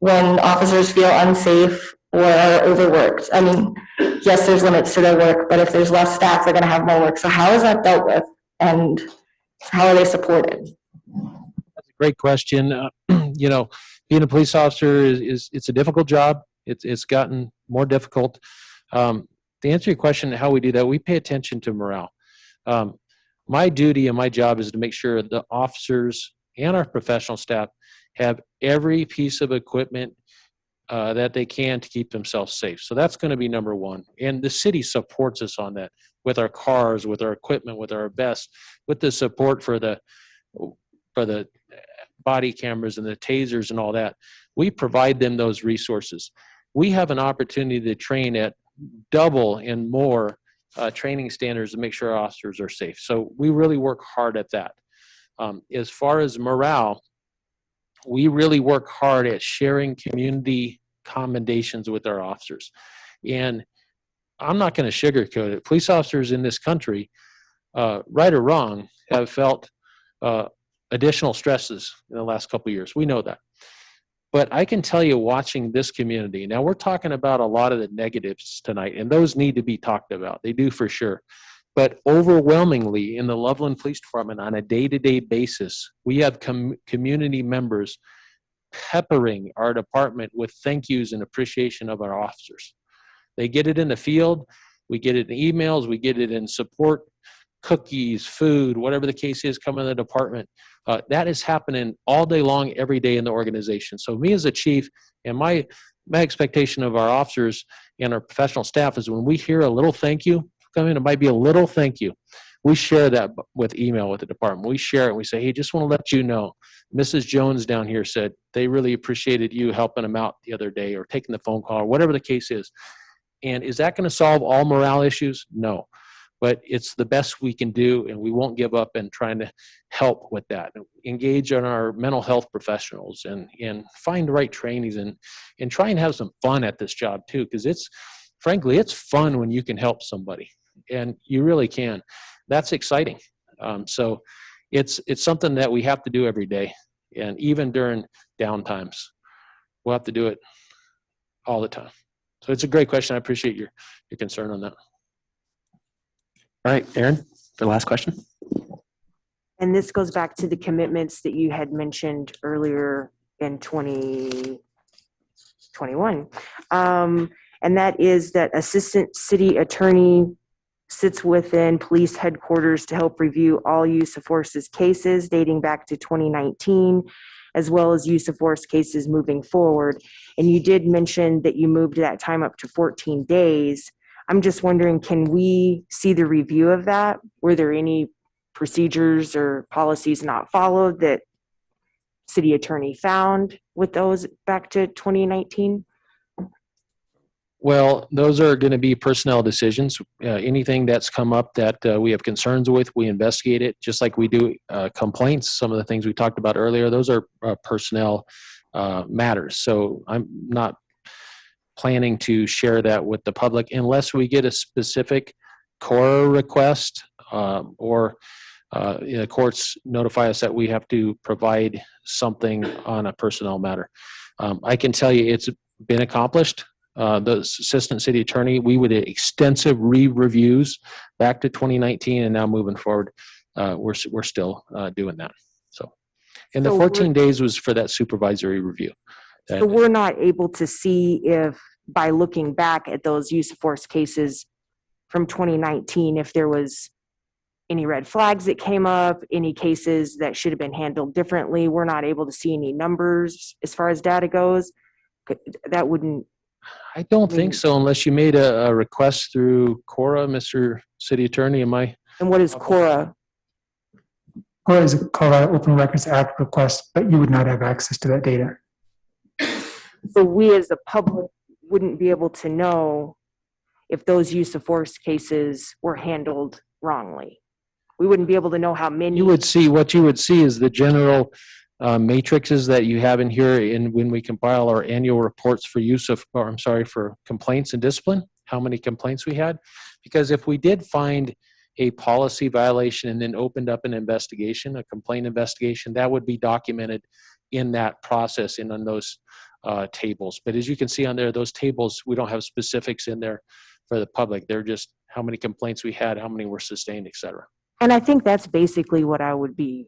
when officers feel unsafe or are overworked? I mean, yes, there's limits to their work, but if there's less staff, they're going to have more work. So how is that dealt with, and how are they supported? That's a great question. You know, being a police officer it's a difficult job. It's gotten more difficult. To answer your question, how we do that, we pay attention to morale. My duty and my job is to make sure the officers and our professional staff have every piece of equipment that they can to keep themselves safe. So that's going to be number one. And the city supports us on that with our cars, with our equipment, with our vests, with the support for the body cameras and the tasers and all that. We provide them those resources. We have an opportunity to train at double and more training standards to make sure our officers are safe. So we really work hard at that. As far as morale, we really work hard at sharing community commendations with our officers. And I'm not going to sugarcoat it. Police officers in this country, right or wrong, have felt additional stresses in the last couple of years. We know that. But I can tell you, watching this community, now we're talking about a lot of the negatives tonight, and those need to be talked about. They do for sure. But overwhelmingly in the Loveland Police Department on a day-to-day basis, we have community members peppering our department with thank yous and appreciation of our officers. They get it in the field, we get it in emails, we get it in support, cookies, food, whatever the case is coming in the department. That is happening all day long, every day in the organization. So me as a chief, and my expectation of our officers and our professional staff is when we hear a little thank you come in, it might be a little thank you. We share that with email with the department. We share it and we say, hey, just want to let you know, Mrs. Jones down here said they really appreciated you helping them out the other day or taking the phone call or whatever the case is. And is that going to solve all morale issues? No. But it's the best we can do, and we won't give up in trying to help with that. Engage on our mental health professionals and find the right trainings and try and have some fun at this job too, because frankly, it's fun when you can help somebody, and you really can. That's exciting. So it's something that we have to do every day, and even during downtimes, we'll have to do it all the time. So it's a great question. I appreciate your concern on that. All right, Aaron, the last question. And this goes back to the commitments that you had mentioned earlier in 2021. And that is that assistant city attorney sits within police headquarters to help review all use of force's cases dating back to 2019, as well as use of force cases moving forward. And you did mention that you moved that time up to 14 days. I'm just wondering, can we see the review of that? Were there any procedures or policies not followed that city attorney found with those back to 2019? Well, those are going to be personnel decisions. Anything that's come up that we have concerns with, we investigate it, just like we do complaints. Some of the things we talked about earlier, those are personnel matters. So I'm not planning to share that with the public unless we get a specific core request or courts notify us that we have to provide something on a personnel matter. I can tell you it's been accomplished. The assistant city attorney, we would extensive re-reviews back to 2019, and now moving forward, we're still doing that. So, and the 14 days was for that supervisory review. So we're not able to see if by looking back at those use of force cases from 2019, if there was any red flags that came up, any cases that should have been handled differently. We're not able to see any numbers as far as data goes. That wouldn't. I don't think so unless you made a request through Cora, Mr. City Attorney. Am I? And what is Cora? Cora is a Colorado Open Records Act request, but you would not have access to that data. So we as the public wouldn't be able to know if those use of force cases were handled wrongly. We wouldn't be able to know how many. What you would see is the general matrices that you have in here when we compile our annual reports for for complaints and discipline, how many complaints we had. Because if we did find a policy violation and then opened up an investigation, a complaint investigation, that would be documented in that process and on those tables. But as you can see on there, those tables, we don't have specifics in there for the public. They're just how many complaints we had, how many were sustained, et cetera. And I think that's basically what I would be.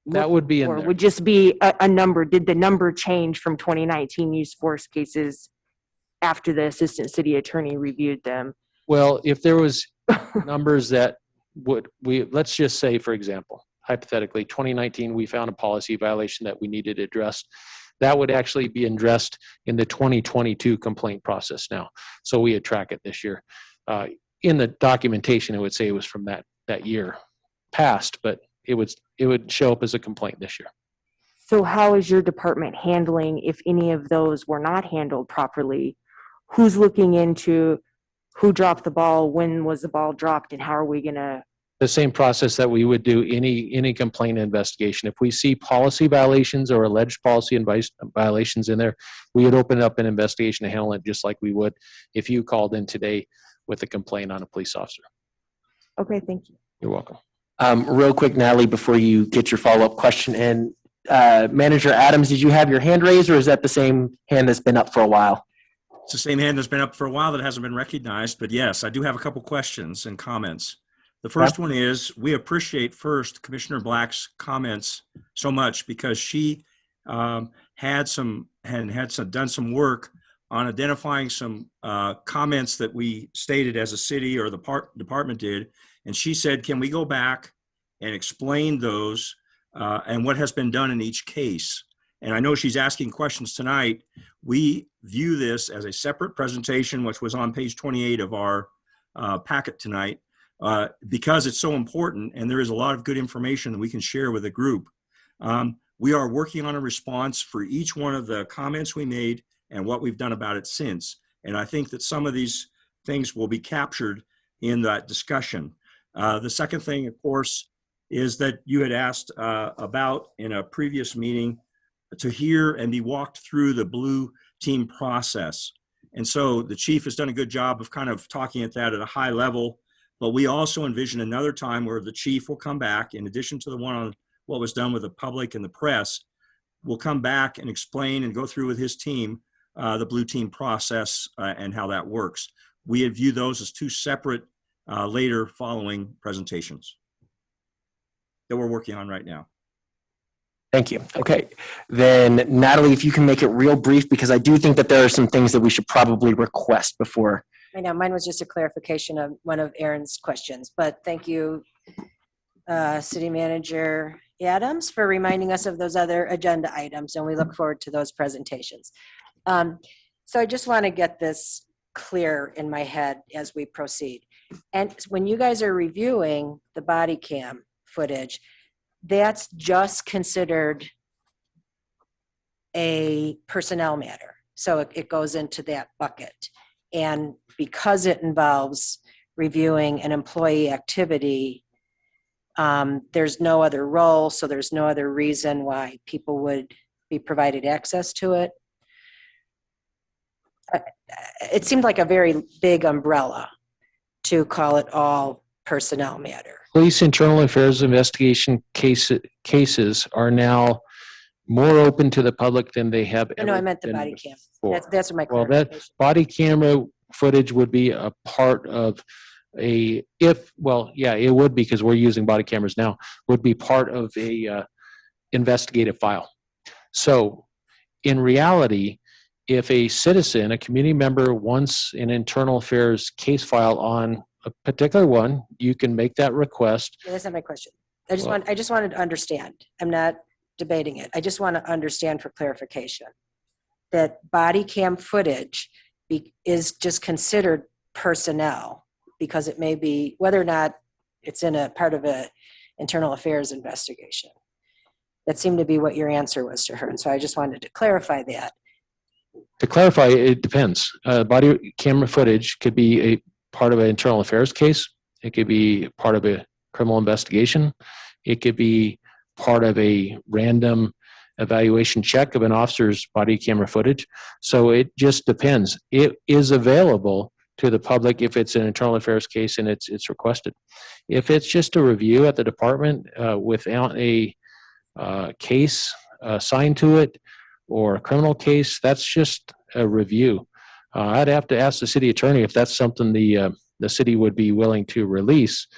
That would be in there. Would just be a number. Did the number change from 2019 use of force cases after the assistant city attorney reviewed them? Well, if there was numbers that let's just say, for example, hypothetically, 2019, we found a policy violation that we needed addressed. That would actually be addressed in the 2022 complaint process now. So we would track it this year. In the documentation, it would say it was from that year past, but it would show up as a complaint this year. So how is your department handling if any of those were not handled properly? Who's looking into who dropped the ball, when was the ball dropped, and how are we gonna? The same process that we would do any complaint investigation. If we see policy violations or alleged policy violations in there, we would open up an investigation to handle it just like we would if you called in today with a complaint on a police officer. Okay, thank you. You're welcome. Real quick, Natalie, before you get your follow-up question in, Manager Adams, did you have your hand raised, or is that the same hand that's been up for a while? It's the same hand that's been up for a while that hasn't been recognized, but yes, I do have a couple questions and comments. The first one is, we appreciate first Commissioner Black's comments so much because she done some work on identifying some comments that we stated as a city or the department did. And she said, can we go back and explain those and what has been done in each case? And I know she's asking questions tonight. We view this as a separate presentation, which was on page 28 of our packet tonight, because it's so important and there is a lot of good information that we can share with the group. We are working on a response for each one of the comments we made and what we've done about it since. And I think that some of these things will be captured in that discussion. The second thing, of course, is that you had asked about in a previous meeting to hear and be walked through the blue team process. And so the chief has done a good job of kind of talking at that at a high level, but we also envision another time where the chief will come back, in addition to the one on what was done with the public and the press, will come back and explain and go through with his team the blue team process and how that works. We had viewed those as two separate later following presentations that we're working on right now. Thank you. Okay, then Natalie, if you can make it real brief, because I do think that there are some things that we should probably request before. I know mine was just a clarification of one of Aaron's questions, but thank you, City Manager Adams, for reminding us of those other agenda items, and we look forward to those presentations. So I just want to get this clear in my head as we proceed. And when you guys are reviewing the body cam footage, that's just considered a personnel matter. So it goes into that bucket. And because it involves reviewing an employee activity, there's no other role, so there's no other reason why people would be provided access to it. It seemed like a very big umbrella to call it all personnel matter. Police internal affairs investigation cases are now more open to the public than they have ever. No, I meant the been body cam. before. That's my Well, clarification. that body camera footage would be a part of it would be, because we're using body cameras now, would be part of a investigative file. So in reality, if a citizen, a community member wants an internal affairs case file on a particular one, you can make that request. That's not my question. I Well- just wanted to understand. I'm not debating it. I just want to understand for clarification that body cam footage is just considered personnel because it may be, whether or not it's in a part of a internal affairs investigation. That seemed to be what your answer was to her. And so I just wanted to clarify that. To clarify, it depends. Body camera footage could be a part of an internal affairs case. It could be part of a criminal investigation. It could be part of a random evaluation check of an officer's body camera footage. So it just depends. It is available to the public if it's an internal affairs case and it's requested. If it's just a review at the department without a case assigned to it or a criminal case, that's just a review. I'd have to ask the city attorney if that's something the city would be willing to release.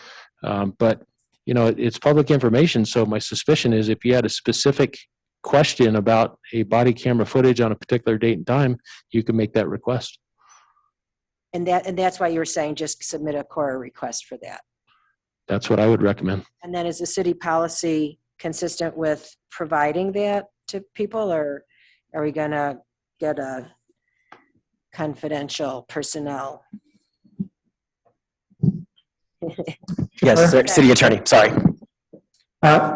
But you know, it's public information. So my suspicion is if you had a specific question about a body camera footage on a particular date and time, you can make that request. And that's why you were saying just submit a core request for that. That's what I would recommend. And then is the city policy consistent with providing that to people, or are we gonna get a confidential personnel? Yes, city attorney, sorry.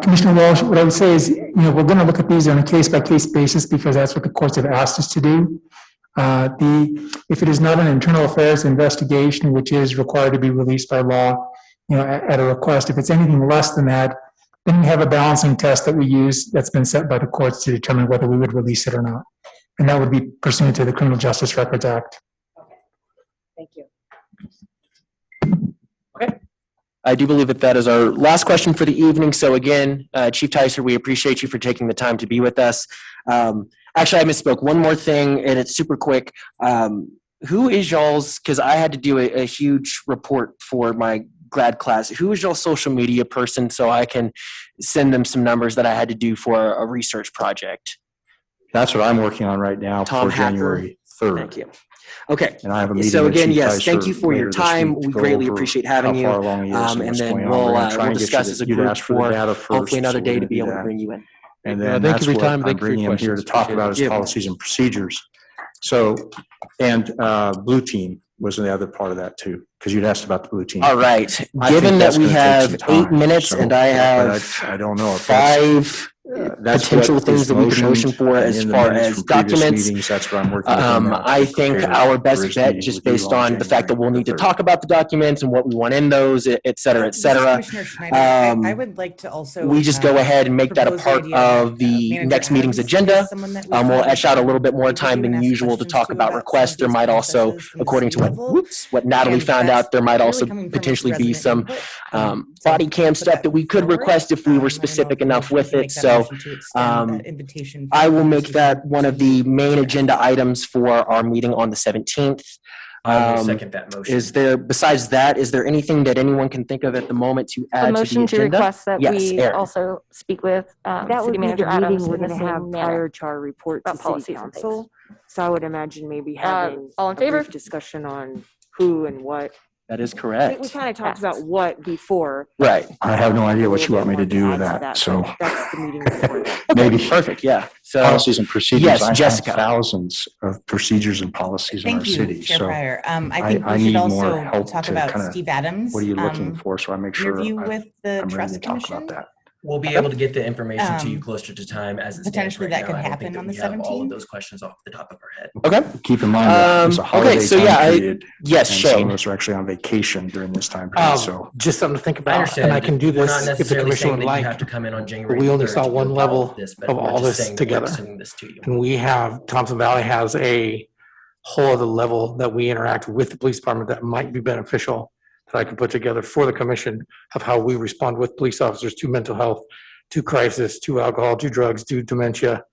Commissioner Walsh, what I would say is, you know, we're going to look at these on a case-by-case basis because that's what the courts have asked us to do. If it is not an internal affairs investigation, which is required to be released by law, you know, at a request, if it's anything less than that, then we have a balancing test that we use that's been set by the courts to determine whether we would release it or not. And that would be pursuant to the Criminal Justice Records Act. Thank you. I do believe that is our last question for the evening. So again, Chief Ticer, we appreciate you for taking the time to be with us. Actually, I misspoke. One more thing, and it's super quick. Who is y'all's, because I had to do a huge report for my grad class, who is y'all's social media person so I can send them some numbers that I had to do for a research project? That's what I'm working on right now Tom for Hacker. January 3rd. Thank you. Okay. And I have a meeting So with again, Chief yes, Ticer thank you for your later this time. week to We go greatly over appreciate having how you. far along he is And what's then going on. We're gonna try we'll and get you discuss the- as a you'd group asked for the for data hopefully first, another so day we're to be gonna able do to that. bring you in. And Thank then you that's for your what time. I'm Thank you for your bringing him here to questions. talk about is Yeah. policies and procedures. So, and Blue Team was the other part of that too, because you'd asked about the Blue Team. All right. I Given think that that's we gonna take have some time, 8 minutes so, and I but have I don't know if that's- 5 that's potential what things is that we could motion motioned, for and as in the far minutes as from previous documents. meetings, that's what I'm working with him now to I think prepare our for best his bet, meeting just with you based on on the fact that we'll January need to the talk about the documents and what we want in those, et cetera, et This is cetera. Commissioner Schneider. I would like to also. We just go ahead and make that a propose the part idea of that, the Manager next meeting's Adams agenda. is someone that we We'll can etch out a little bit more speak with time you than and ask usual to questions talk to about some requests. of There these might also, processes from the according to city level. what Natalie And found that's out, there might really also coming from potentially be resident some input. body cam stuff that we could forward. request if we were specific enough with it. So I will make that one of the main agenda items for our meeting on the 17th. I will second that motion. Is there, besides that, is there anything that anyone can think of at the moment to A add to the motion to agenda? request that Yes, we Erin. also speak with That would City be Manager the Adams meeting we're in the going to have same prior manner. to our report to about City policies and Council. So I would imagine maybe having all in a favor? brief discussion on who and what. That is We correct. kind of talked about what before. Right. I have no idea A what little you want me bit to more do with add to that, so but That's the meeting before that. maybe. Perfect, yeah. So Policies and procedures. Yes, I have Jessica. Thousands of procedures and policies in our Thank you, city, Chair so Pryor. I think we need should more also help talk to about kinda- Steve Adams. What are you looking for? So I make sure Interview I'm with the ready Trust to talk Commission. about that. We'll be able to get the information to you Um, closer to time as it stands potentially right that now. could I don't happen think that on we the have all of 17th. those questions off the top of our head. Okay. Keep in mind that it's a holiday so time yeah, period. yes, and some Shane. of us are actually on vacation during this time period, so. Just something to think I about, understand. and I can do We're not this if the necessarily commission saying would that you like. have to come in on But January we only 3rd saw to do one all level of this, but of we're all just this saying that we're together. sending this to you. And we have, Thompson Valley has a whole other level that we interact with the police department that might be beneficial that I could put together for the commission of how we respond with police officers to mental health, to crisis, to alcohol, to drugs, to dementia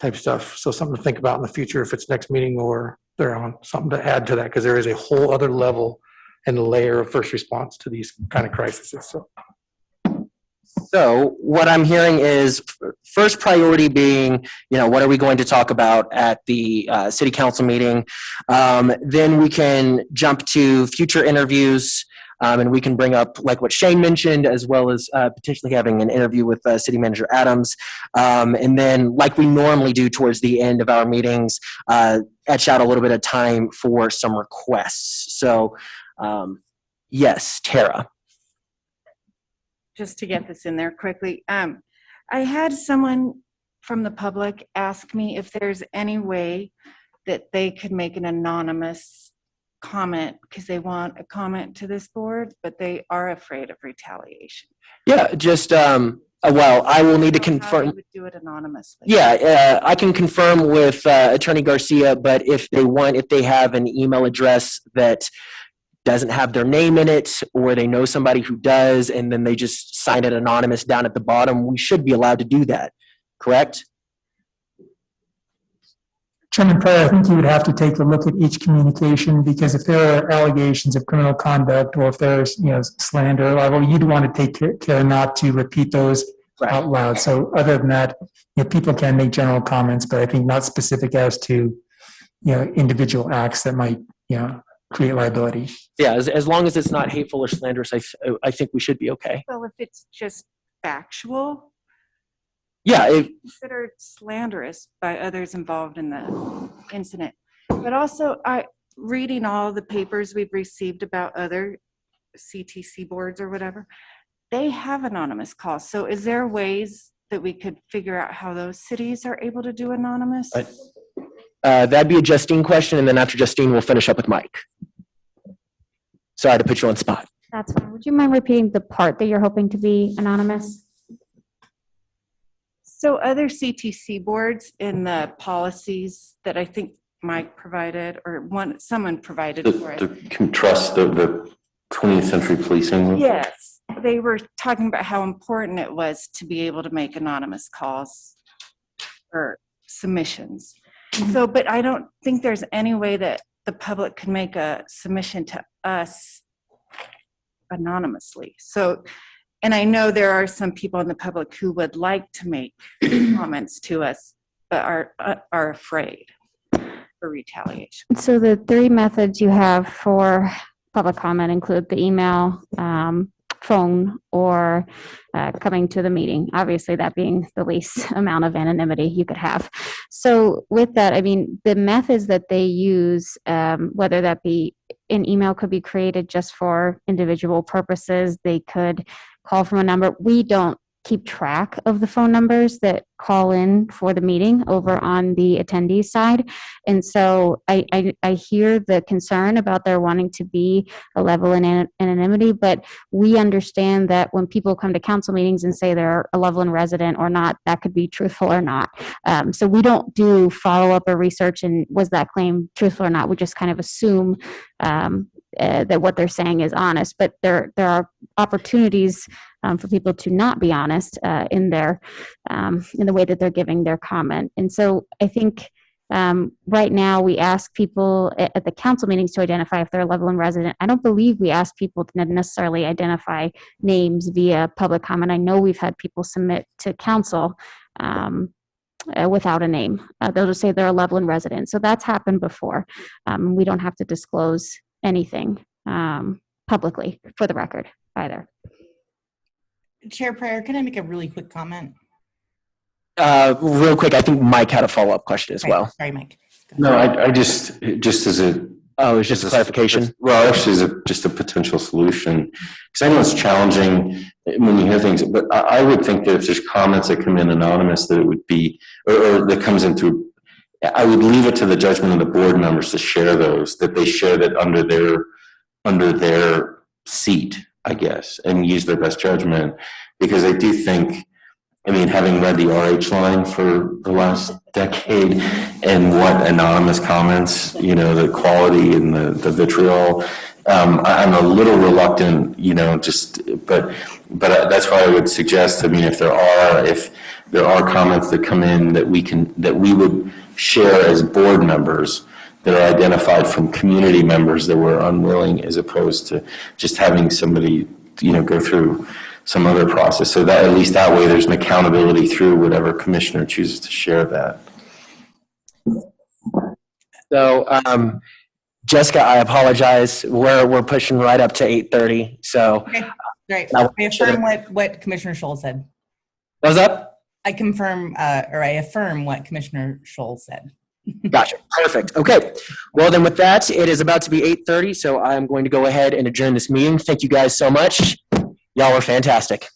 type stuff. So something to think about in the future if it's next meeting or they're on, something to add to that, because there is a whole other level and layer of first response to these kind of crises. So So what I'm hearing is first priority being, what are we going to talk about at the city council meeting? Then we can jump to future interviews, and we can bring up like what Shane mentioned, as well as potentially having an interview with City Manager Adams. And then like we normally do towards the end of our meetings, etch out a little bit of time for some requests. So yes, Tara. Just to get this in there quickly, I had someone from the public ask me if there's any way that they could make an anonymous comment because they want a comment to this board, but they are afraid of retaliation. Yeah, just, well, I will need to confirm. How they would do it anonymously. Yeah, I can confirm with Attorney Garcia, but if they have an email address that doesn't have their name in it, or they know somebody who does, and then they just sign it anonymous down at the bottom, we should be allowed to do that, correct? Chairman Pryor, I think you would have to take a look at each communication, because if there are allegations of criminal conduct, or if there's, slander level, you'd want to take care not to repeat those out loud. So other than that, people can make general comments, but I think not specific as to, individual acts that might, create liability. Yeah, as long as it's not hateful or slanderous, I think we should be okay. Well, if it's just factual, Yeah, considered slanderous by others involved in the incident. But also, reading all the papers we've received about other CTC boards or whatever, they have anonymous calls. So is there ways that we could figure out how those cities are able to do anonymous? that'd be a Justine question, and then after Justine, we'll finish up with Mike. Sorry to put you on the spot. That's fine. Would you mind repeating the part that you're hoping to be anonymous? So other CTC boards in the policies that I think Mike provided, or someone provided for it. The trust, the 20th century policing. Yes, they were talking about how important it was to be able to make anonymous calls or submissions. So, but I don't think there's any way that the public can make a submission to us anonymously. So, and I know there are some people in the public who would like to make comments to us, but are afraid for retaliation. So the three methods you have for public comment include the email, phone, or coming to the meeting. Obviously, that being the least amount of anonymity you could have. So with that, I mean, the methods that they use, whether that be an email could be created just for individual purposes. They could call from a number. We don't keep track of the phone numbers that call in for the meeting over on the attendees side. And so I hear the concern about there wanting to be a level in anonymity, but we understand that when people come to council meetings and say they're a Loveland resident or not, that could be truthful or not. So we don't do follow-up or research and was that claim truthful or not. We just kind of assume that what they're saying is honest, but there are opportunities for people to not be honest in the way that they're giving their comment. And so I think right now we ask people at the council meetings to identify if they're a Loveland resident. I don't believe we ask people to necessarily identify names via public comment. I know we've had people submit to council without a name. They'll just say they're a Loveland resident. So that's happened before. We don't have to disclose anything publicly for the record either. Chair Pryor, can I make a really quick comment? Real quick, I think Mike had a follow-up question as well. Sorry, Mike. No, I just as a it's just a clarification. Well, actually, just a potential solution, because I know it's challenging when you hear things. But I would think that if there's comments that come in anonymous, that it would be, or that comes in through, I would leave it to the judgment of the board members to share those. That they share that under their seat, I guess, and use their best judgment, because I do think. I mean, having read the RH line for the last decade and what anonymous comments, the quality and the vitriol, I'm a little reluctant, but that's why I would suggest, I mean, if there are comments that come in that we would share as board members that are identified from community members that were unwilling, as opposed to just having somebody, go through some other process. So that at least that way there's an accountability through whatever commissioner chooses to share that. So, Jessica, I apologize. We're pushing right up to 8:30. So, Okay, great. Now- I affirm what Commissioner Scholl said. what was that? I confirm, or I affirm what Commissioner Scholl said. Gotcha. Perfect. Okay. Well, then with that, it is about to be 8:30. So I'm going to go ahead and adjourn this meeting. Thank you guys so much. Y'all were fantastic.